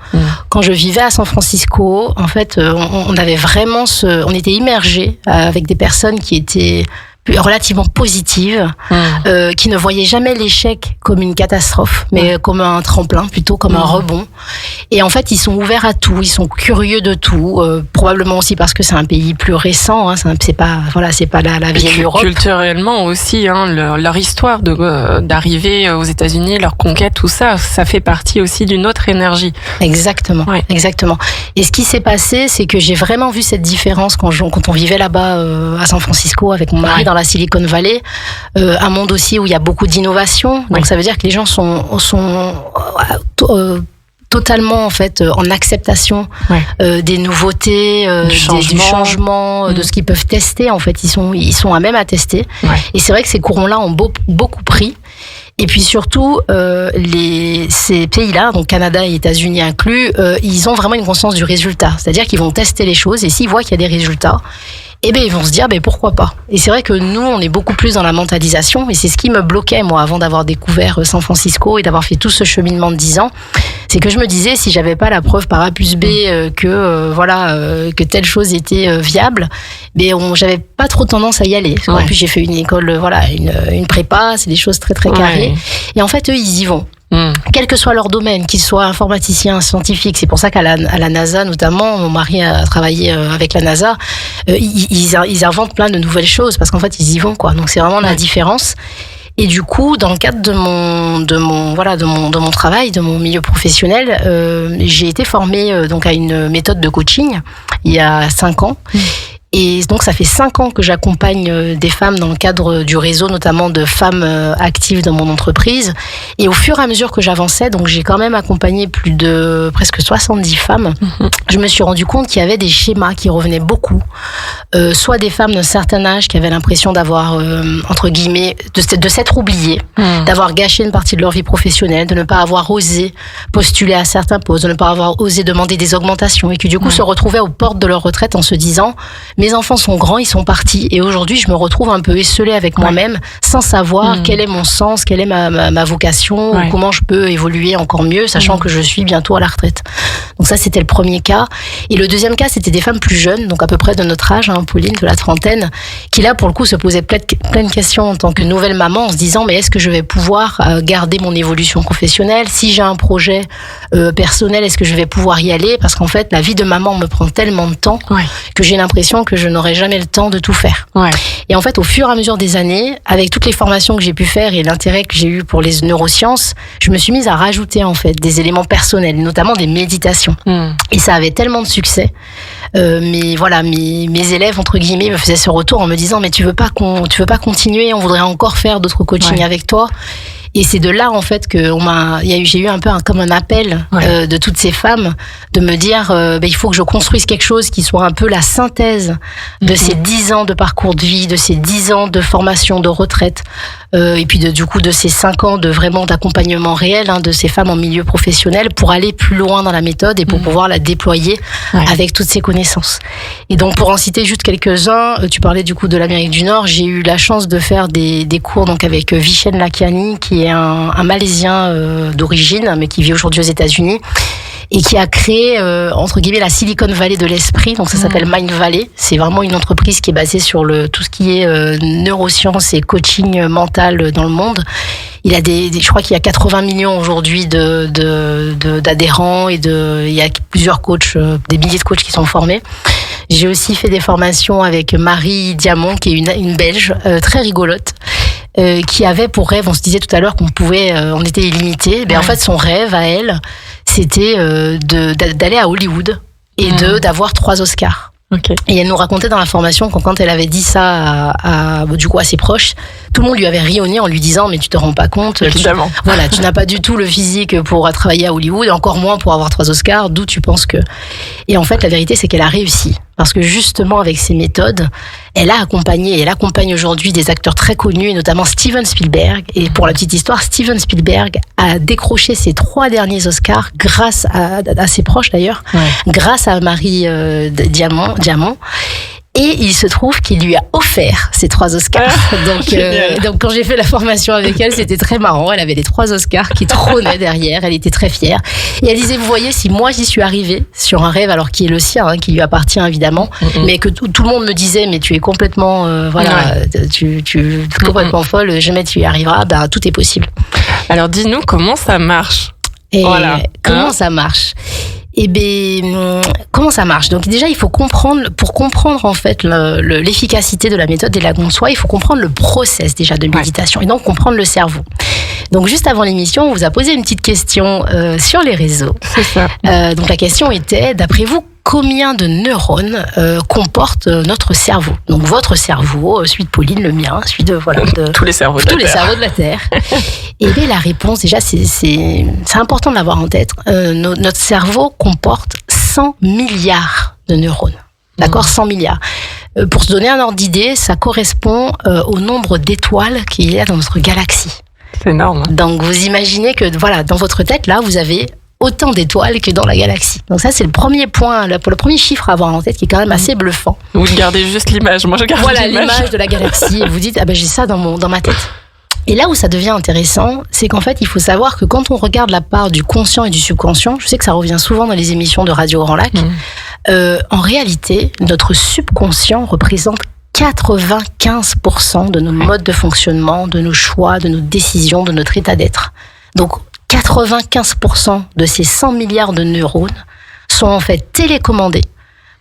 Quand je vivais à San Francisco, en fait, on avait vraiment on était immergés avec des personnes qui étaient relativement positives, qui ne voyaient jamais l'échec comme une catastrophe, mais comme un tremplin, plutôt comme un rebond. Et en fait, ils sont ouverts à tout, ils sont curieux de tout, probablement aussi parce que c'est un pays plus récent, c'est pas la vieille Europe. Culturellement aussi, leur histoire d'arriver aux États-Unis, leur conquête, tout ça, ça fait partie aussi d'une autre énergie. Exactement, exactement. Et ce qui s'est passé, c'est que j'ai vraiment vu cette différence quand on vivait là-bas à San Francisco avec mon mari dans la Silicon Valley, un monde aussi où il y a beaucoup d'innovation. Donc ça veut dire que les gens sont totalement en fait en acceptation des nouveautés, du changement, de ce qu'ils peuvent tester. En fait, ils sont à même à tester. Et c'est vrai que ces courants-là ont beaucoup pris. Et puis surtout, ces pays-là, donc Canada et États-Unis inclus, ils ont vraiment une conscience du résultat. C'est-à-dire qu'ils vont tester les choses et s'ils voient qu'il y a des résultats, ils vont se dire pourquoi pas. Et c'est vrai que nous, on est beaucoup plus dans la mentalisation et c'est ce qui me bloquait moi avant d'avoir découvert San Francisco et d'avoir fait tout ce cheminement de 10 ans. C'est que je me disais si j'avais pas la preuve par A plus B que telle chose était viable, j'avais pas trop tendance à y aller. En plus j'ai fait une école une prépa, c'est des choses très très carrées. Et en fait eux ils y vont. Quel que soit leur domaine, qu'ils soient informaticiens, scientifiques, c'est pour ça qu'à la NASA notamment, mon mari a travaillé avec la NASA, ils inventent plein de nouvelles choses parce qu'en fait ils y vont quoi. Donc c'est vraiment la différence. Et du coup, dans le cadre de mon travail, de mon milieu professionnel, j'ai été formée donc à une méthode de coaching il y a 5 ans. Et donc, ça fait 5 ans que j'accompagne des femmes dans le cadre du réseau, notamment de femmes actives dans mon entreprise. Et au fur et à mesure que j'avançais, donc j'ai quand même accompagné plus de presque 70 femmes, je me suis rendu compte qu'il y avait des schémas qui revenaient beaucoup. Soit des femmes d'un certain âge qui avaient l'impression d'avoir, entre guillemets, de s'être oubliées, d'avoir gâché une partie de leur vie professionnelle, de ne pas avoir osé postuler à certains postes, de ne pas avoir osé demander des augmentations et qui du coup se retrouvaient aux portes de leur retraite en se disant mes enfants sont grands, ils sont partis et aujourd'hui je me retrouve un peu esseulée avec moi-même sans savoir quel est mon sens, quelle est ma vocation, ou comment je peux évoluer encore mieux sachant que je suis bientôt à la retraite. Donc ça c'était le premier cas. Et le deuxième cas c'était des femmes plus jeunes, donc à peu près de notre âge, Pauline, de la trentaine, qui là pour le coup se posaient plein de questions en tant que nouvelle maman en se disant mais est-ce que je vais pouvoir garder mon évolution professionnelle, si j'ai un projet personnel, est-ce que je vais pouvoir y aller, parce qu'en fait la vie de maman me prend tellement de temps que j'ai l'impression que je n'aurai jamais le temps de tout faire. Et en fait au fur et à mesure des années, avec toutes les formations que j'ai pu faire et l'intérêt que j'ai eu pour les neurosciences, je me suis mise à rajouter en fait des éléments personnels, notamment des méditations. Et ça avait tellement de succès. Mais voilà, mes élèves entre guillemets me faisaient ce retour en me disant mais tu veux pas continuer, on voudrait encore faire d'autres coachings avec toi. Et c'est de là en fait que j'ai eu un peu comme un appel de toutes ces femmes de me dire il faut que je construise quelque chose qui soit un peu la synthèse de ces 10 ans de parcours de vie, de ces 10 ans de formation, de retraite, et puis du coup de ces 5 ans de vraiment d'accompagnement réel de ces femmes en milieu professionnel pour aller plus loin dans la méthode et pour pouvoir la déployer avec toutes ces connaissances. Et donc pour en citer juste quelques-uns, tu parlais du coup de l'Amérique du Nord, j'ai eu la chance de faire des cours donc avec Vishen Lakhiani qui est un Malaisien d'origine mais qui vit aujourd'hui aux États-Unis et qui a créé, entre guillemets, la Silicon Valley de l'esprit. Donc ça s'appelle Mindvalley. C'est vraiment une entreprise qui est basée sur tout ce qui est neurosciences et coaching mental dans le monde. Il a je crois qu'il y a 80 millions aujourd'hui d'adhérents et il y a plusieurs coachs, des milliers de coachs qui sont formés. J'ai aussi fait des formations avec Marie Diamant, qui est une Belge très rigolote, qui avait pour rêve, on se disait tout à l'heure on était illimité. En fait, son rêve à elle, c'était d'aller à Hollywood et d'avoir 3 Oscars. Okay. Et elle nous racontait dans la formation que quand elle avait dit ça à ses proches, tout le monde lui avait ri au nez en lui disant mais tu te rends pas compte, évidemment. Tu n'as pas du tout le physique pour travailler à Hollywood, et encore moins pour avoir 3 Oscars, d'où tu penses que... Et en fait, la vérité, c'est qu'elle a réussi. Parce que justement, avec ses méthodes, elle accompagne aujourd'hui des acteurs très connus, et notamment Steven Spielberg. Et pour la petite histoire, Steven Spielberg a décroché ses 3 derniers Oscars grâce à ses proches d'ailleurs, grâce à Marie Diamant. Et il se trouve qu'il lui a offert ces 3 Oscars. Donc quand j'ai fait la formation avec elle, c'était très marrant. Elle avait les 3 Oscars qui trônaient derrière. Elle était très fière. Et elle disait, vous voyez, si moi j'y suis arrivée sur un rêve, alors qui est le sien, qui lui appartient évidemment, mais que tout le monde me disait, mais tu es complètement, tu es complètement folle, jamais tu y arriveras, tout est possible. Alors dis-nous comment ça marche. Comment ça marche? Comment ça marche? Donc déjà, il faut comprendre, pour comprendre en fait l'efficacité de la méthode des lagons de soi, il faut comprendre le process déjà de méditation et donc comprendre le cerveau. Donc juste avant l'émission, on vous a posé une petite question sur les réseaux. C'est ça. Donc la question était, d'après vous, combien de neurones comporte notre cerveau? Donc votre cerveau, celui de Pauline, le mien, celui de tous les cerveaux de la Terre. Et bien la réponse, déjà, c'est important de l'avoir en tête. Notre cerveau comporte 100 milliards de neurones. D'accord, 100 milliards. Pour se donner un ordre d'idée, ça correspond au nombre d'étoiles qu'il y a dans notre galaxie. C'est énorme. Donc vous imaginez que dans votre tête, là, vous avez autant d'étoiles que dans la galaxie. Donc ça, c'est le premier point, le premier chiffre à avoir en tête, qui est quand même assez bluffant. Vous gardez juste l'image. Moi, je garde l'image de la galaxie. Et vous dites, j'ai ça dans ma tête. Et là où ça devient intéressant, c'est qu'en fait, il faut savoir que quand on regarde la part du conscient et du subconscient, je sais que ça revient souvent dans les émissions de Radio Grand Lac, en réalité, notre subconscient représente 95% de nos modes de fonctionnement, de nos choix, de nos décisions, de notre état d'être. Donc, 95% de ces 100 milliards de neurones sont en fait télécommandés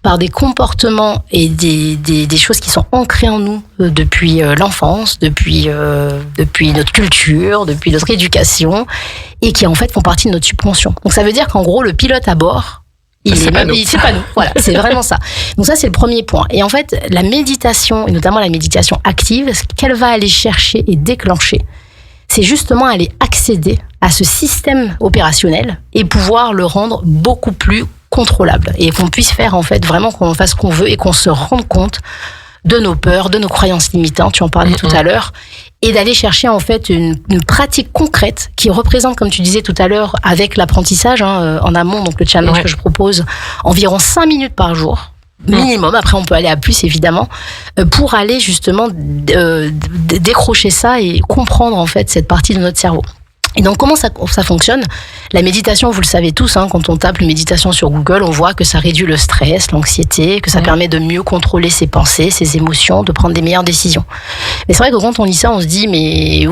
par des comportements et des choses qui sont ancrées en nous depuis l'enfance, depuis notre culture, depuis notre éducation, et qui en fait font partie de notre subconscient. Donc ça veut dire qu'en gros, le pilote à bord, c'est pas nous. Voilà, c'est vraiment ça. Donc ça, c'est le premier point. Et en fait, la méditation, et notamment la méditation active, ce qu'elle va aller chercher et déclencher, c'est justement aller accéder à ce système opérationnel et pouvoir le rendre beaucoup plus contrôlable. Et qu'on puisse faire, en fait, vraiment qu'on fasse ce qu'on veut et qu'on se rende compte de nos peurs, de nos croyances limitantes, tu en parlais tout à l'heure, et d'aller chercher, en fait, une pratique concrète qui représente, comme tu disais tout à l'heure, avec l'apprentissage en amont, donc le challenge que je propose, environ 5 minutes par jour. Minimum, après on peut aller à plus évidemment, pour aller justement décrocher ça et comprendre en fait cette partie de notre cerveau. Et donc comment ça fonctionne? La méditation, vous le savez tous, quand on tape méditation sur Google, on voit que ça réduit le stress, l'anxiété, que ça permet de mieux contrôler ses pensées, ses émotions, de prendre des meilleures décisions. Mais c'est vrai que quand on lit ça, on se dit mais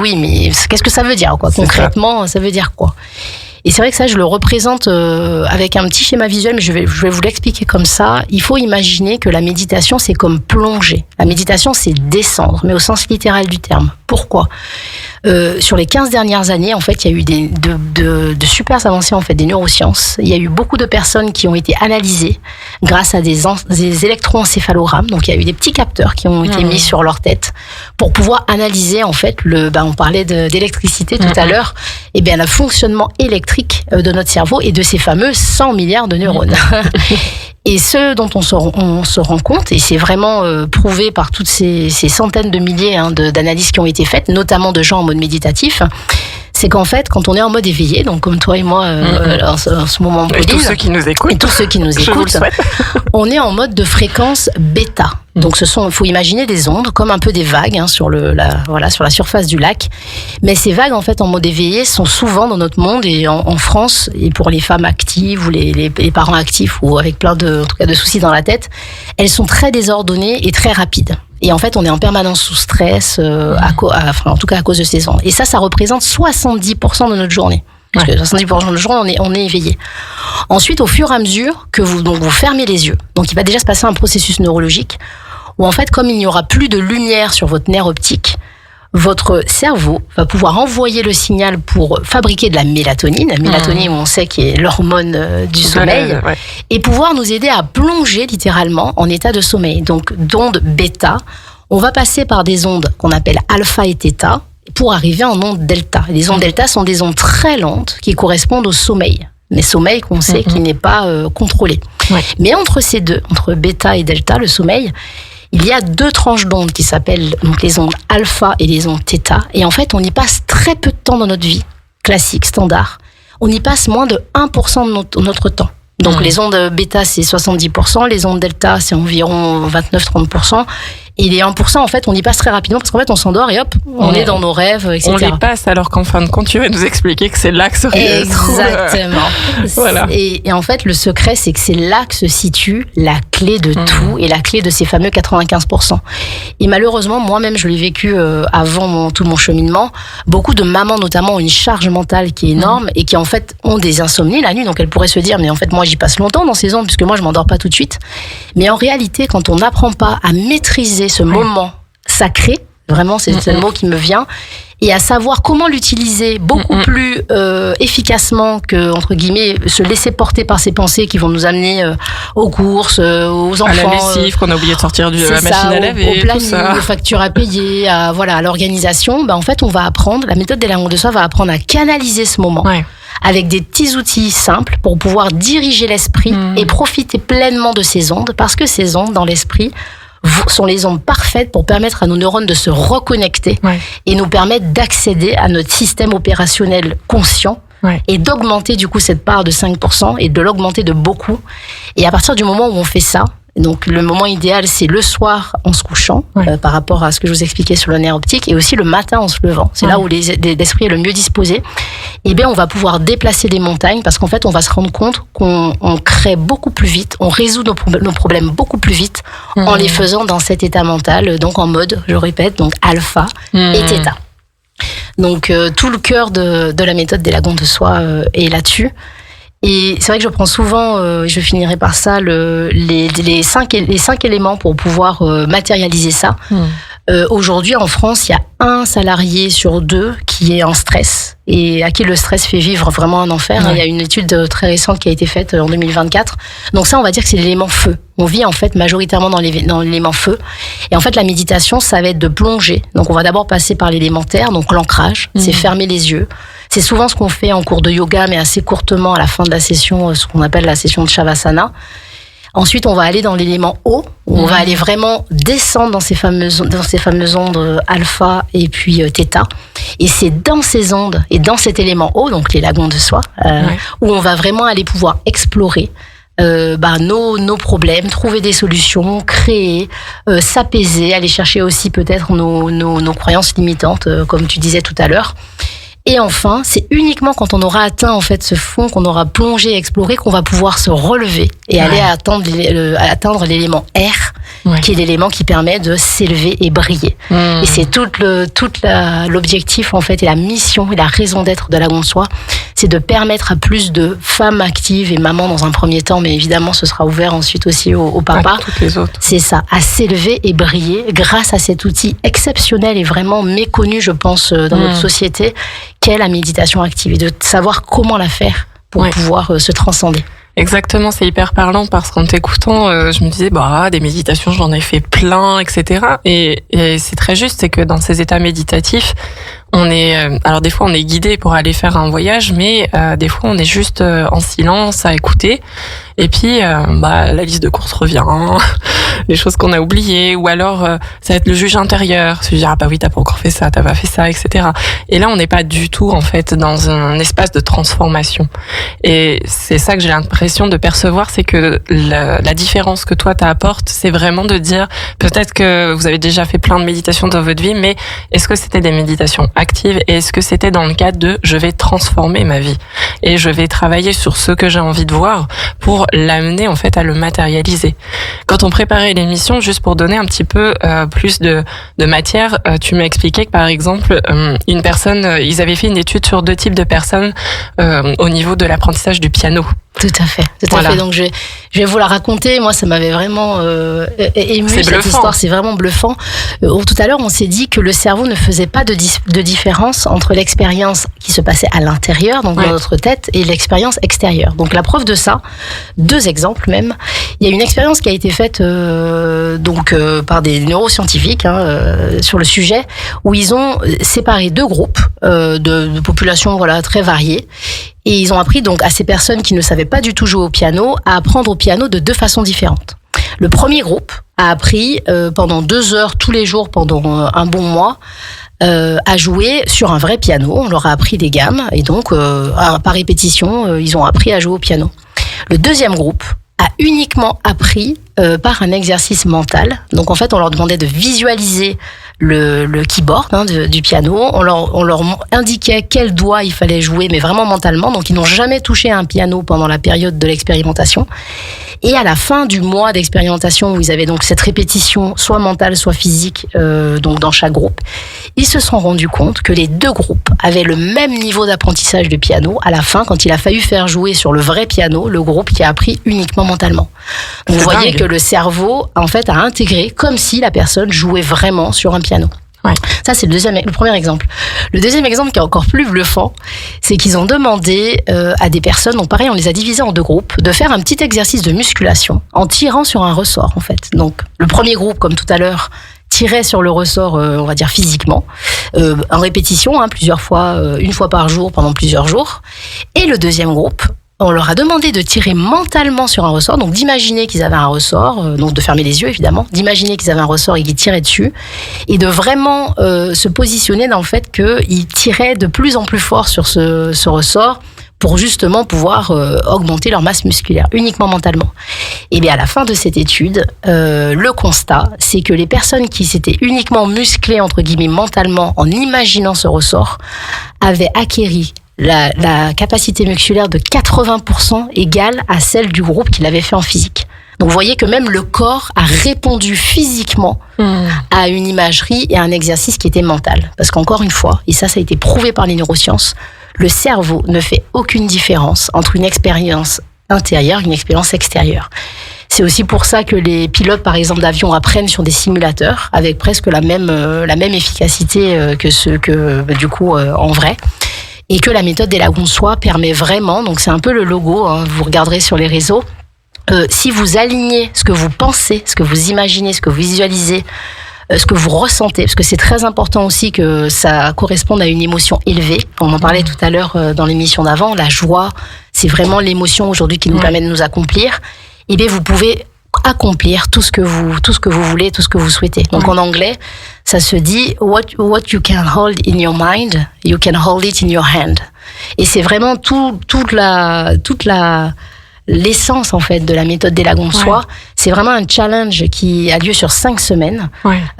qu'est-ce que ça veut dire, quoi? Concrètement, ça veut dire quoi? Et c'est vrai que ça, je le représente avec un petit schéma visuel, mais je vais vous l'expliquer comme ça. Il faut imaginer que la méditation, c'est comme plonger. La méditation, c'est descendre, mais au sens littéral du terme. Pourquoi ? Sur les 15 dernières années, en fait, il y a eu de super avancées en fait des neurosciences. Il y a eu beaucoup de personnes qui ont été analysées grâce à des électroencéphalogrammes. Donc, il y a eu des petits capteurs qui ont été mis sur leur tête pour pouvoir analyser en fait on parlait d'électricité tout à l'heure, et bien le fonctionnement électrique de notre cerveau et de ces fameux 100 milliards de neurones. Et ce dont on se rend compte, et c'est vraiment prouvé par toutes ces centaines de milliers d'analyses qui ont été faites, notamment de gens en mode méditatif, c'est qu'en fait, quand on est en mode éveillé, donc comme toi et moi en ce moment, et tous ceux qui nous écoutent, on est en mode de fréquence bêta. Donc faut imaginer des ondes comme un peu des vagues sur sur la surface du lac. Mais ces vagues en fait en mode éveillé sont souvent dans notre monde et en France, et pour les femmes actives ou les parents actifs ou avec plein en tout cas de soucis dans la tête, elles sont très désordonnées et très rapides. Et en fait, on est en permanence sous stress, en tout cas à cause de ces ondes. Et ça représente 70% de notre journée. Parce que 70% de notre journée, on est éveillé. Ensuite, au fur et à mesure que vous fermez les yeux, donc il va déjà se passer un processus neurologique où en fait, comme il n'y aura plus de lumière sur votre nerf optique, votre cerveau va pouvoir envoyer le signal pour fabriquer de la mélatonine. La mélatonine, on sait qui est l'hormone du sommeil, et pouvoir nous aider à plonger littéralement en état de sommeil. Donc, d'ondes bêta, on va passer par des ondes qu'on appelle alpha et theta pour arriver en ondes delta. Les ondes delta sont des ondes très lentes qui correspondent au sommeil. Mais sommeil qu'on sait qui n'est pas contrôlé. Ouais. Mais entre ces deux, entre bêta et delta, le sommeil, il y a 2 tranches d'ondes qui s'appellent donc les ondes alpha et les ondes theta. Et en fait, on y passe très peu de temps dans notre vie, classique, standard. On y passe moins de 1% de notre temps. Donc les ondes bêta, c'est 70%, les ondes delta, c'est environ 29-30%. Et les 1%, en fait, on y passe très rapidement parce qu'en fait, on s'endort et hop, on est dans nos rêves, etc. On les passe alors qu'en fin de compte, tu vas nous expliquer que c'est là que se Exactement. Voilà. Et en fait, le secret, c'est que c'est là que se situe la clé de tout et la clé de ces fameux 95%. Et malheureusement, moi-même, je l'ai vécu avant tout mon cheminement. Beaucoup de mamans, notamment, ont une charge mentale qui est énorme et qui, en fait, ont des insomnies la nuit. Donc, elles pourraient se dire, mais en fait, moi, j'y passe longtemps dans ces ondes puisque moi, je m'endors pas tout de suite. Mais en réalité, quand on n'apprend pas à maîtriser ce moment sacré, vraiment c'est le mot qui me vient, et à savoir comment l'utiliser beaucoup plus efficacement que, entre guillemets, se laisser porter par ses pensées qui vont nous amener aux courses, aux enfants. À la lessive qu'on a oublié de sortir de la machine à laver, au planning, aux factures à payer, à l'organisation. En fait, on va apprendre, la méthode des lagons de soi va apprendre à canaliser ce moment. Ouais. Avec des petits outils simples pour pouvoir diriger l'esprit et profiter pleinement de ces ondes, parce que ces ondes dans l'esprit sont les ondes parfaites pour permettre à nos neurones de se reconnecter et nous permettre d'accéder à notre système opérationnel conscient et d'augmenter du coup cette part de 5% et de l'augmenter de beaucoup. Et à partir du moment où on fait ça, donc le moment idéal, c'est le soir en se couchant, par rapport à ce que je vous expliquais sur le nerf optique, et aussi le matin en se levant. C'est là où l'esprit est le mieux disposé. Et bien, on va pouvoir déplacer des montagnes parce qu'en fait, on va se rendre compte qu'on crée beaucoup plus vite, on résout nos problèmes beaucoup plus vite en les faisant dans cet état mental, donc en mode, je répète, donc alpha et theta. Donc, tout le cœur de la méthode des lagons de soi est là-dessus. Et c'est vrai que je prends souvent, je finirai par ça, les 5 éléments pour pouvoir matérialiser ça. Aujourd'hui, en France, il y a 1 salarié sur 2 qui est en stress et à qui le stress fait vivre vraiment un enfer. Il y a une étude très récente qui a été faite en 2024. Donc ça, on va dire que c'est l'élément feu. On vit en fait majoritairement dans l'élément feu. Et en fait, la méditation, ça va être de plonger. Donc on va d'abord passer par l'élément terre, donc l'ancrage, c'est fermer les yeux. C'est souvent ce qu'on fait en cours de yoga, mais assez courtement à la fin de la session, ce qu'on appelle la session de Shavasana. Ensuite, on va aller dans l'élément eau, où on va aller vraiment descendre dans ces fameuses ondes alpha et puis theta. Et c'est dans ces ondes et dans cet élément eau, donc les lagons de soi, où on va vraiment aller pouvoir explorer nos problèmes, trouver des solutions, créer, s'apaiser, aller chercher aussi peut-être nos croyances limitantes, comme tu disais tout à l'heure. Et enfin, c'est uniquement quand on aura atteint en fait ce fond, qu'on aura plongé, exploré, qu'on va pouvoir se relever et aller atteindre l'élément R, qui est l'élément qui permet de s'élever et briller. Et c'est l'objectif en fait et la mission et la raison d'être de Lagon de Soi, c'est de permettre à plus de femmes actives et mamans dans un premier temps, mais évidemment ce sera ouvert ensuite aussi aux papas. Toutes les autres. C'est ça, à s'élever et briller grâce à cet outil exceptionnel et vraiment méconnu, je pense, dans notre société, qu'est la méditation active et de savoir comment la faire pour pouvoir se transcender. Exactement, c'est hyper parlant parce qu'en t'écoutant, je me disais, des méditations, j'en ai fait plein, etc. Et c'est très juste, c'est que dans ces états méditatifs, alors des fois on est guidé pour aller faire un voyage, mais des fois on est juste en silence à écouter. Et puis, la liste de courses revient, les choses qu'on a oubliées, ou alors ça va être le juge intérieur, se dire ah bah oui t'as pas encore fait ça, t'as pas fait ça, etc. Et là on n'est pas du tout en fait dans un espace de transformation. Et c'est ça que j'ai l'impression de percevoir, c'est que la différence que toi t'apportes, c'est vraiment de dire peut-être que vous avez déjà fait plein de méditations dans votre vie, mais est-ce que c'était des méditations actives et est-ce que c'était dans le cadre de je vais transformer ma vie et je vais travailler sur ce que j'ai envie de voir pour l'amener en fait à le matérialiser. Quand on préparait l'émission, juste pour donner un petit peu plus de matière, tu m'as expliqué que par exemple une personne, ils avaient fait une étude sur 2 types de personnes au niveau de l'apprentissage du piano. Tout à fait. Donc je vais vous la raconter. Moi, ça m'avait vraiment ému cette histoire. C'est vraiment bluffant. Tout à l'heure, on s'est dit que le cerveau ne faisait pas de différence entre l'expérience qui se passait à l'intérieur, donc dans notre tête, et l'expérience extérieure. Donc la preuve de ça, 2 exemples même. Il y a une expérience qui a été faite par des neuroscientifiques sur le sujet, où ils ont séparé 2 groupes de populations très variées. Et ils ont appris donc à ces personnes qui ne savaient pas du tout jouer au piano à apprendre au piano de 2 façons différentes. Le premier groupe a appris pendant 2 heures tous les jours pendant un bon mois à jouer sur un vrai piano. On leur a appris des gammes et donc par répétition, ils ont appris à jouer au piano. Le deuxième groupe a uniquement appris par un exercice mental. Donc en fait, on leur demandait de visualiser le keyboard du piano. On leur indiquait quel doigt il fallait jouer, mais vraiment mentalement. Donc ils n'ont jamais touché à un piano pendant la période de l'expérimentation. Et à la fin du mois d'expérimentation, où ils avaient donc cette répétition, soit mentale, soit physique, donc dans chaque groupe, ils se sont rendus compte que les 2 groupes avaient le même niveau d'apprentissage du piano à la fin, quand il a fallu faire jouer sur le vrai piano, le groupe qui a appris uniquement mentalement. Donc vous voyez que le cerveau, en fait, a intégré comme si la personne jouait vraiment sur un piano. Ouais. Ça, c'est le premier exemple. Le deuxième exemple, qui est encore plus bluffant, c'est qu'ils ont demandé à des personnes, donc pareil, on les a divisés en 2 groupes, de faire un petit exercice de musculation en tirant sur un ressort, en fait. Donc, le premier groupe, comme tout à l'heure, tirait sur le ressort, on va dire physiquement, en répétition, plusieurs fois, 1 fois par jour pendant plusieurs jours. Et le deuxième groupe, on leur a demandé de tirer mentalement sur un ressort, donc d'imaginer qu'ils avaient un ressort, donc de fermer les yeux évidemment, d'imaginer qu'ils avaient un ressort et qu'ils tiraient dessus, et de vraiment se positionner dans le fait qu'ils tiraient de plus en plus fort sur ce ressort pour justement pouvoir augmenter leur masse musculaire, uniquement mentalement. Et bien à la fin de cette étude, le constat, c'est que les personnes qui s'étaient uniquement musclées, entre guillemets, mentalement, en imaginant ce ressort, avaient acquéri la capacité musculaire de 80% égale à celle du groupe qui l'avait fait en physique. Donc vous voyez que même le corps a répondu physiquement à une imagerie et à un exercice qui était mental. Parce qu'encore une fois, et ça a été prouvé par les neurosciences, le cerveau ne fait aucune différence entre une expérience intérieure et une expérience extérieure. C'est aussi pour ça que les pilotes, par exemple, d'avion apprennent sur des simulateurs avec presque la même efficacité en vrai. Et que la méthode des lagons de soi permet vraiment, donc c'est un peu le logo, vous regarderez sur les réseaux, si vous alignez ce que vous pensez, ce que vous imaginez, ce que vous visualisez, ce que vous ressentez, parce que c'est très important aussi que ça corresponde à une émotion élevée. On en parlait tout à l'heure dans l'émission d'avant, la joie, c'est vraiment l'émotion aujourd'hui qui nous permet de nous accomplir. Et bien vous pouvez accomplir tout ce que vous voulez, tout ce que vous souhaitez. Donc en anglais, ça se dit what you can hold in your mind, you can hold it in your hand. Et c'est vraiment toute l'essence en fait de la méthode des lagons de soi. C'est vraiment un challenge qui a lieu sur 5 semaines,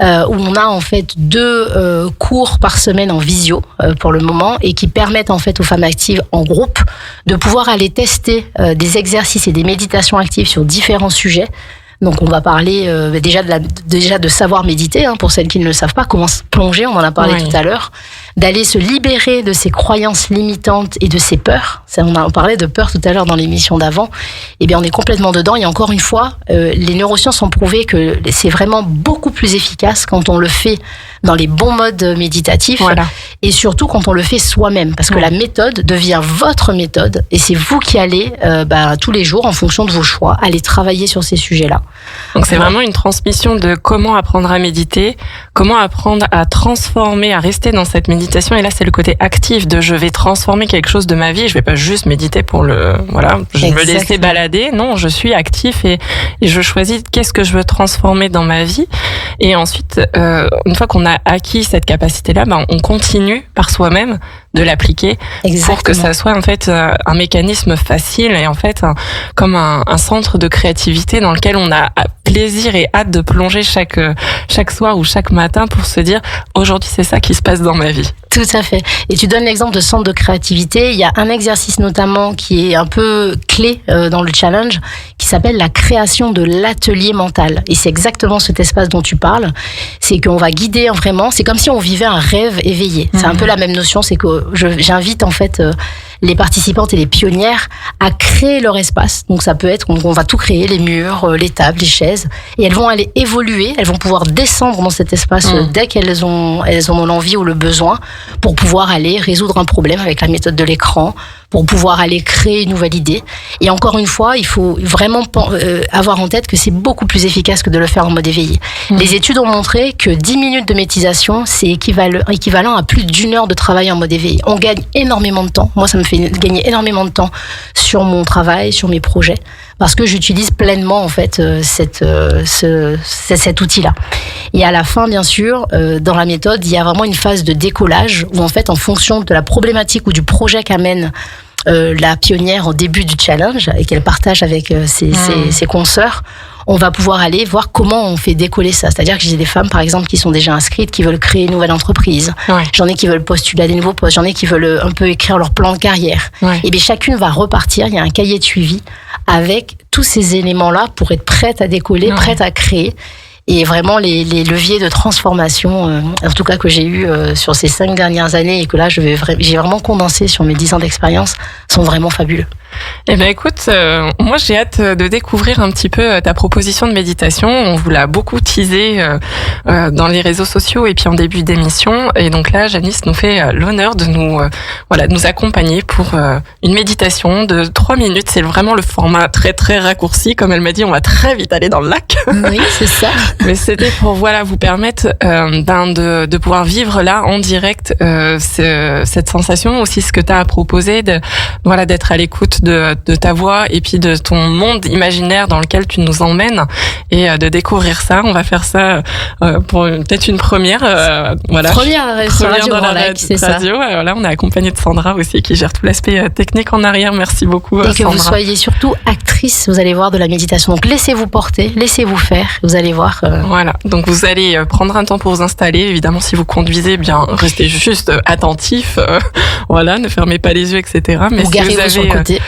où on a en fait 2 cours par semaine en visio pour le moment, et qui permettent en fait aux femmes actives en groupe de pouvoir aller tester des exercices et des méditations actives sur différents sujets. Donc on va parler déjà de savoir méditer, pour celles qui ne le savent pas, comment se plonger, on en a parlé tout à l'heure, d'aller se libérer de ses croyances limitantes et de ses peurs. On parlait de peur tout à l'heure dans l'émission d'avant. Eh bien on est complètement dedans, et encore une fois, les neurosciences ont prouvé que c'est vraiment beaucoup plus efficace quand on le fait dans les bons modes méditatifs, et surtout quand on le fait soi-même, parce que la méthode devient votre méthode, et c'est vous qui allez tous les jours, en fonction de vos choix, aller travailler sur ces sujets-là. Donc c'est vraiment une transmission de comment apprendre à méditer, comment apprendre à transformer, à rester dans cette méditation. Et là, c'est le côté actif de je vais transformer quelque chose de ma vie. Je vais pas juste méditer pour je me laisser balader. Non, je suis actif et je choisis qu'est-ce que je veux transformer dans ma vie. Et ensuite, une fois qu'on a acquis cette capacité-là, on continue par soi-même de l'appliquer pour que ça soit en fait un mécanisme facile et en fait comme un centre de créativité dans lequel on a plaisir et hâte de plonger chaque soir ou chaque matin pour se dire aujourd'hui c'est ça qui se passe dans ma vie. Tout à fait. Et tu donnes l'exemple de centre de créativité. Il y a un exercice notamment qui est un peu clé dans le challenge qui s'appelle la création de l'atelier mental. Et c'est exactement cet espace dont tu parles. C'est qu'on va guider vraiment, c'est comme si on vivait un rêve éveillé. C'est un peu la même notion, c'est que j'invite en fait les participantes et les pionnières à créer leur espace. Donc ça peut être, on va tout créer, les murs, les tables, les chaises, et elles vont aller évoluer, elles vont pouvoir descendre dans cet espace dès qu'elles en ont l'envie ou le besoin, pour pouvoir aller résoudre un problème avec la méthode de l'écran, pour pouvoir aller créer une nouvelle idée. Et encore une fois, il faut vraiment avoir en tête que c'est beaucoup plus efficace que de le faire en mode éveillé. Les études ont montré que 10 minutes de méditation, c'est équivalent à plus d'1 heure de travail en mode éveillé. On gagne énormément de temps. Moi, ça me fait gagner énormément de temps sur mon travail, sur mes projets, parce que j'utilise pleinement en fait cet outil-là. Et à la fin, bien sûr, dans la méthode, il y a vraiment une phase de décollage où en fait, en fonction de la problématique ou du projet qu'amène la pionnière au début du challenge et qu'elle partage avec ses consoeurs, on va pouvoir aller voir comment on fait décoller ça. C'est-à-dire que j'ai des femmes, par exemple, qui sont déjà inscrites, qui veulent créer une nouvelle entreprise. Ouais. J'en ai qui veulent postuler à des nouveaux postes. J'en ai qui veulent un peu écrire leur plan de carrière. Ouais. Et bien, chacune va repartir. Il y a un cahier de suivi avec tous ces éléments-là pour être prête à décoller, prête à créer. Et vraiment, les leviers de transformation, en tout cas que j'ai eu sur ces 5 dernières années et que là, j'ai vraiment condensé sur mes 10 ans d'expérience, sont vraiment fabuleux. Eh ben écoute, moi j'ai hâte de découvrir un petit peu ta proposition de méditation. On vous l'a beaucoup teasé dans les réseaux sociaux et puis en début d'émission. Et donc là, Janice nous fait l'honneur de nous accompagner pour une méditation de 3 minutes. C'est vraiment le format très très raccourci. Comme elle m'a dit, on va très vite aller dans le lac. Oui, c'est ça. Mais c'était pour vous permettre de pouvoir vivre là en direct cette sensation, aussi ce que tu as à proposer, d'être à l'écoute de ta voix et puis de ton monde imaginaire dans lequel tu nous emmènes et de découvrir ça. On va faire ça pour peut-être une première. Première sur Radio Grand Lac, c'est ça. Là, on est accompagné de Sandra aussi qui gère tout l'aspect technique en arrière. Merci beaucoup, et Sandra. Que vous soyez surtout actrice, vous allez voir, de la méditation. Donc laissez-vous porter, laissez-vous faire. Vous allez voir. Voilà. Donc vous allez prendre un temps pour vous installer. Évidemment, si vous conduisez, bien restez juste attentif. Ne fermez pas les yeux, etc. Mais ou si vous avez sur le côté.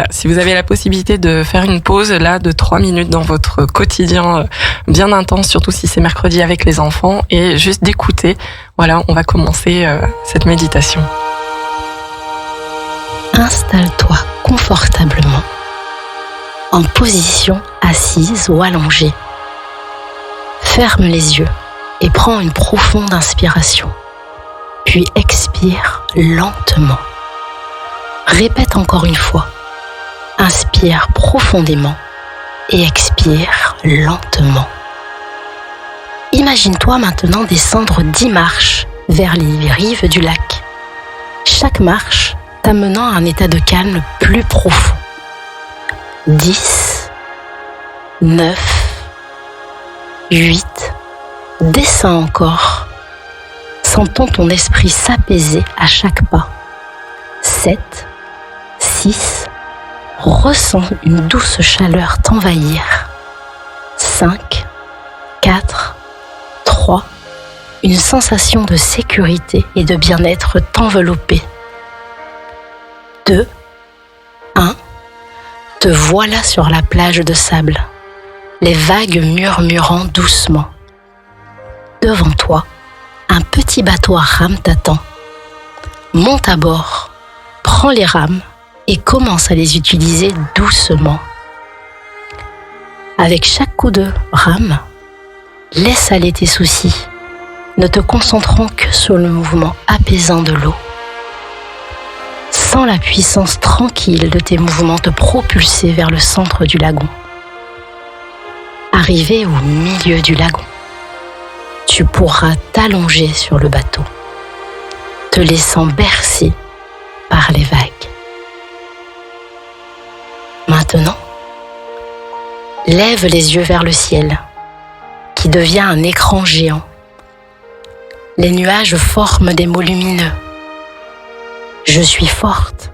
si vous avez la possibilité de faire une pause là de 3 minutes dans votre quotidien bien intense, surtout si c'est mercredi avec les enfants, et juste d'écouter. On va commencer cette méditation. Installe-toi confortablement en position assise ou allongée. Ferme les yeux et prends une profonde inspiration. Puis expire lentement. Répète encore une fois. Inspire profondément et expire lentement. Imagine-toi maintenant descendre 10 marches vers les rives du lac. Chaque marche t'amenant à un état de calme plus profond. 10, 9, 8, descends encore. Sentons ton esprit s'apaiser à chaque pas. 7, 6, ressens une douce chaleur t'envahir. 5, 4, 3, une sensation de sécurité et de bien-être t'envelopper. 2, 1, te voilà sur la plage de sable, les vagues murmurant doucement. Devant toi, un petit bateau à rames t'attend. Monte à bord, prends les rames et commence à les utiliser doucement. Avec chaque coup de rame, laisse aller tes soucis, ne te concentrant que sur le mouvement apaisant de l'eau. Sens la puissance tranquille de tes mouvements te propulser vers le centre du lagon. Arrivé au milieu du lagon, tu pourras t'allonger sur le bateau, te laissant bercer par les vagues. Maintenant, lève les yeux vers le ciel, qui devient un écran géant. Les nuages forment des mots lumineux. Je suis forte.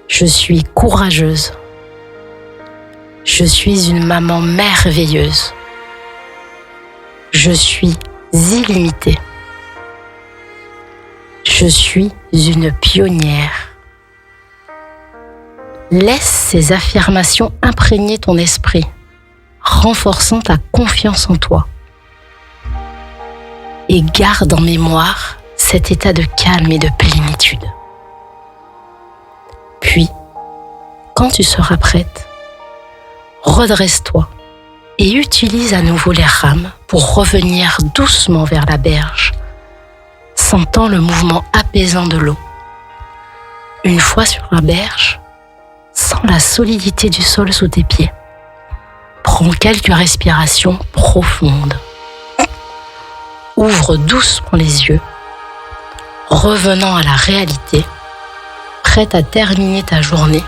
Je suis courageuse. Je suis une maman merveilleuse. Je suis illimitée. Je suis une pionnière. Laisse ces affirmations imprégner ton esprit, renforçant ta confiance en toi. Et garde en mémoire cet état de calme et de plénitude. Puis, quand tu seras prête, redresse-toi et utilise à nouveau les rames pour revenir doucement vers la berge, sentant le mouvement apaisant de l'eau. Une fois sur la berge, sens la solidité du sol sous tes pieds. Prends quelques respirations profondes. Ouvre doucement les yeux, revenant à la réalité, prête à terminer ta journée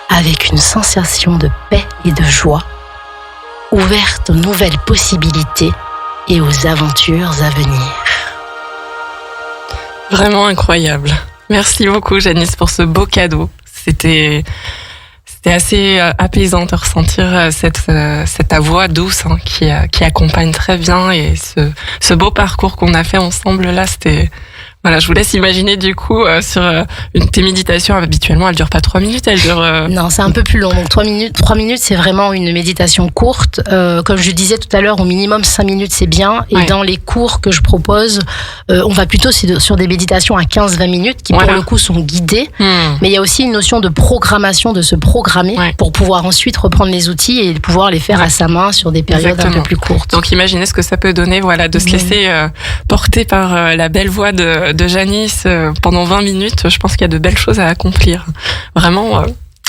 avec une sensation de paix et de joie, ouverte aux nouvelles possibilités et aux aventures à venir. Vraiment incroyable. Merci beaucoup Janice pour ce beau cadeau. C'était assez apaisant de ressentir cette ta voix douce qui accompagne très bien, et ce beau parcours qu'on a fait ensemble là, c'était... Voilà, je vous laisse imaginer du coup sur tes méditations. Habituellement, elles durent pas 3 minutes, elles durent... Non, c'est un peu plus long. Donc 3 minutes, c'est vraiment une méditation courte. Comme je disais tout à l'heure, au minimum 5 minutes, c'est bien. Et dans les cours que je propose, on va plutôt sur des méditations à 15-20 minutes qui pour le coup sont guidées. Mais il y a aussi une notion de programmation, de se programmer pour pouvoir ensuite reprendre les outils et pouvoir les faire à sa main sur des périodes un peu plus courtes. Donc imaginez ce que ça peut donner, voilà, de se laisser porter par la belle voix de Janice pendant 20 minutes. Je pense qu'il y a de belles choses à accomplir. Vraiment,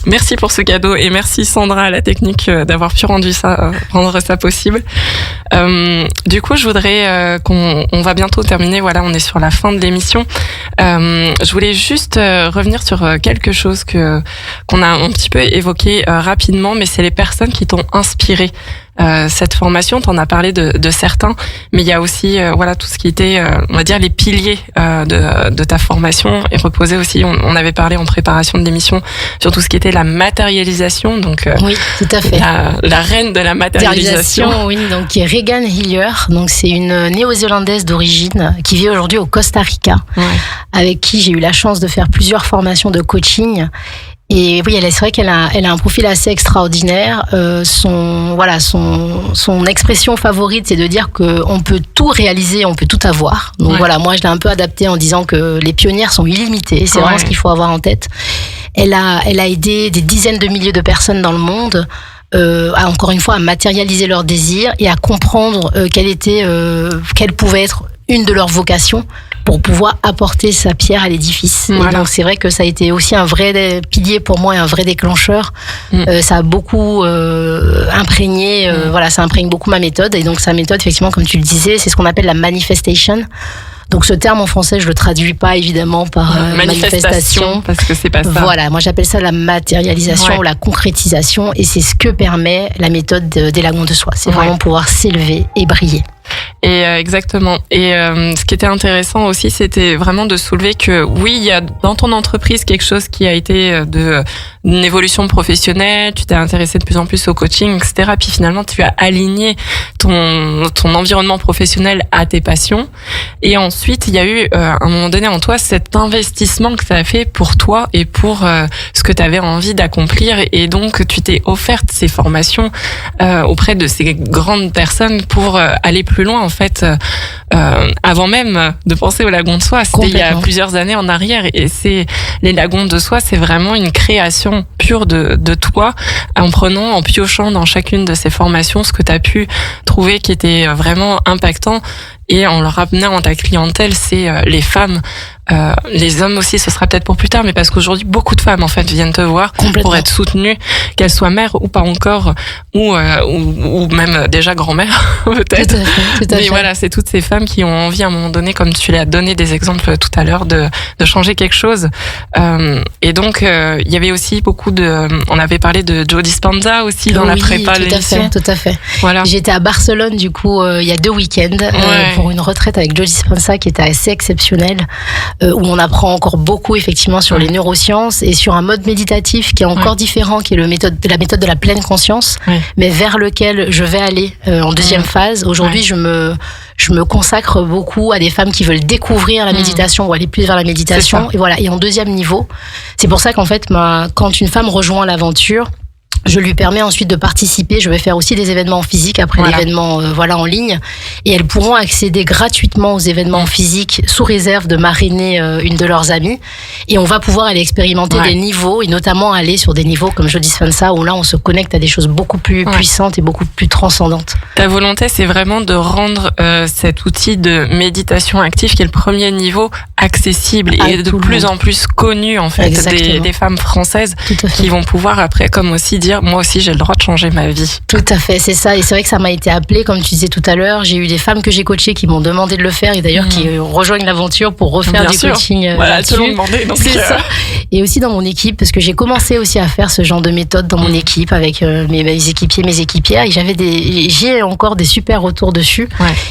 merci pour ce cadeau, et merci Sandra à la technique d'avoir pu rendre ça possible. Du coup, je voudrais on va bientôt terminer. Voilà, on est sur la fin de l'émission. Je voulais juste revenir sur quelque chose qu'on a un petit peu évoqué rapidement, mais c'est les personnes qui t'ont inspiré. Cette formation, t'en as parlé de certains, mais il y a aussi voilà tout ce qui était, on va dire, les piliers de ta formation, et reposer aussi. On avait parlé en préparation de l'émission sur tout ce qui était la matérialisation, donc oui, tout à fait. La reine de la matérialisation. Oui, donc qui est Regan Hiller. Donc c'est une néo-zélandaise d'origine qui vit aujourd'hui au Costa Rica, avec qui j'ai eu la chance de faire plusieurs formations de coaching. Et oui, c'est vrai qu'elle a un profil assez extraordinaire. Son expression favorite, c'est de dire qu'on peut tout réaliser, on peut tout avoir. Donc voilà, moi je l'ai un peu adapté en disant que les pionnières sont illimitées. C'est vraiment ce qu'il faut avoir en tête. Elle a aidé des dizaines de milliers de personnes dans le monde, encore une fois, à matérialiser leurs désirs et à comprendre quelle pouvait être une de leurs vocations pour pouvoir apporter sa pierre à l'édifice. Voilà. Et donc c'est vrai que ça a été aussi un vrai pilier pour moi et un vrai déclencheur. Ça a beaucoup imprégné, ça imprègne beaucoup ma méthode. Et donc sa méthode, effectivement, comme tu le disais, c'est ce qu'on appelle la manifestation. Donc ce terme en français, je le traduis pas évidemment par manifestation, parce que c'est pas ça. Voilà, moi j'appelle ça la matérialisation ou la concrétisation, et c'est ce que permet la méthode des lagons de soi. C'est vraiment pouvoir s'élever et briller. Et exactement. Et ce qui était intéressant aussi, c'était vraiment de soulever que oui, il y a dans ton entreprise quelque chose qui a été une évolution professionnelle. Tu t'es intéressé de plus en plus au coaching, etc. Puis finalement, tu as aligné ton environnement professionnel à tes passions. Et ensuite, il y a eu à un moment donné en toi cet investissement que tu as fait pour toi et pour ce que tu avais envie d'accomplir. Et donc, tu t'es offerte ces formations auprès de ces grandes personnes pour aller plus loin, en fait, avant même de penser aux lagons de soi. C'était il y a plusieurs années en arrière, et les lagons de soi, c'est vraiment une création pure de toi, en piochant dans chacune de ces formations ce que tu as pu trouver qui était vraiment impactant. Et en le ramenant à ta clientèle, c'est les femmes Les hommes aussi, ce sera peut-être pour plus tard, mais parce qu'aujourd'hui, beaucoup de femmes en fait viennent te voir pour être soutenues, qu'elles soient mères ou pas encore, ou même déjà grand-mère peut-être. Tout à mais fait. voilà, c'est toutes ces femmes qui ont envie à un moment donné, comme tu l'as donné des exemples tout à l'heure, de changer quelque chose. Et donc il y avait aussi beaucoup on avait parlé de Joe Dispenza aussi dans la prépa de l'émission. Tout à fait. Voilà. J'étais à Barcelone du coup il y a 2 week-ends pour une retraite avec Joe Dispenza qui était assez exceptionnelle, où on apprend encore beaucoup effectivement sur les neurosciences et sur un mode méditatif qui est encore différent, qui est la méthode de la pleine conscience, mais vers lequel je vais aller en deuxième phase. Aujourd'hui, je me consacre beaucoup à des femmes qui veulent découvrir la méditation ou aller plus vers la méditation. Et voilà. Et en deuxième niveau, c'est pour ça qu'en fait, quand une femme rejoint l'aventure, je lui permets ensuite de participer. Je vais faire aussi des événements physiques après l'événement en ligne. Et elles pourront accéder gratuitement aux événements physiques sous réserve de marrainer une de leurs amies. Et on va pouvoir aller expérimenter des niveaux et notamment aller sur des niveaux comme Joe Dispenza où là on se connecte à des choses beaucoup plus puissantes et beaucoup plus transcendantes. Ta volonté, c'est vraiment de rendre cet outil de méditation active qui est le premier niveau accessible et de plus en plus connu en fait des femmes françaises qui vont pouvoir après comme aussi dire moi aussi j'ai le droit de changer ma vie. Tout à fait, c'est ça. Et c'est vrai que ça m'a été appelé, comme tu disais tout à l'heure. J'ai eu des femmes que j'ai coachées qui m'ont demandé de le faire et d'ailleurs qui rejoignent l'aventure pour refaire du coaching. Voilà, elles te l'ont demandé. C'est ça. Et aussi dans mon équipe, parce que j'ai commencé aussi à faire ce genre de méthode dans mon équipe avec mes équipiers, mes équipières. Et j'ai encore des super retours dessus.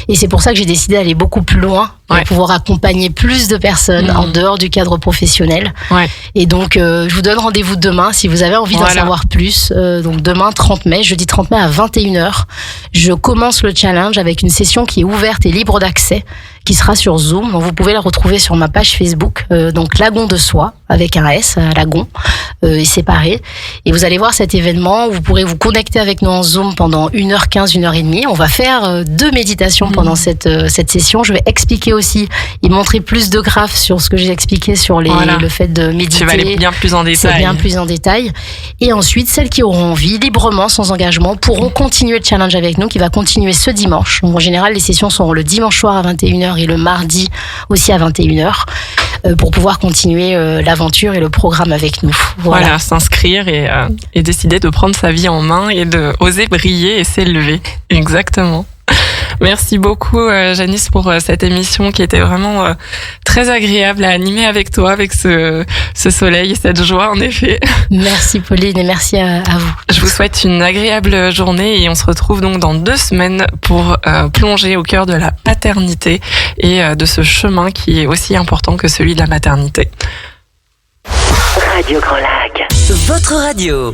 Et c'est pour ça que j'ai décidé d'aller beaucoup plus loin pour pouvoir accompagner plus de personnes en dehors du cadre professionnel. Et donc, je vous donne rendez-vous demain si vous avez envie d'en savoir plus. Donc demain 30 mai, jeudi 30 mai à 21h, je commence le challenge avec une session qui est ouverte et libre d'accès, qui sera sur Zoom. Donc vous pouvez la retrouver sur ma page Facebook, donc Lagon de Soi, avec un S, Lagon, et séparé. Et vous allez voir cet événement, vous pourrez vous connecter avec nous en Zoom pendant 1h15, 1h30. On va faire 2 méditations pendant cette session. Je vais expliquer aussi et montrer plus de graphes sur ce que j'ai expliqué sur le fait de méditer. Tu vas aller bien plus en détail. C'est bien plus en détail. Et ensuite, celles qui auront envie, librement, sans engagement, pourront continuer le challenge avec nous, qui va continuer ce dimanche. Donc, en général, les sessions seront le dimanche soir à 21h et le mardi aussi à 21h, pour pouvoir continuer l'aventure et le programme avec nous. Voilà, s'inscrire et décider de prendre sa vie en main et de oser briller et s'élever. Exactement. Merci beaucoup Janice pour cette émission qui était vraiment très agréable à animer avec toi, avec ce soleil et cette joie en effet. Merci Pauline et merci à vous. Je vous souhaite une agréable journée et on se retrouve donc dans 2 semaines pour plonger au cœur de la paternité et de ce chemin qui est aussi important que celui de la maternité. Radio Grand Lac. Votre radio.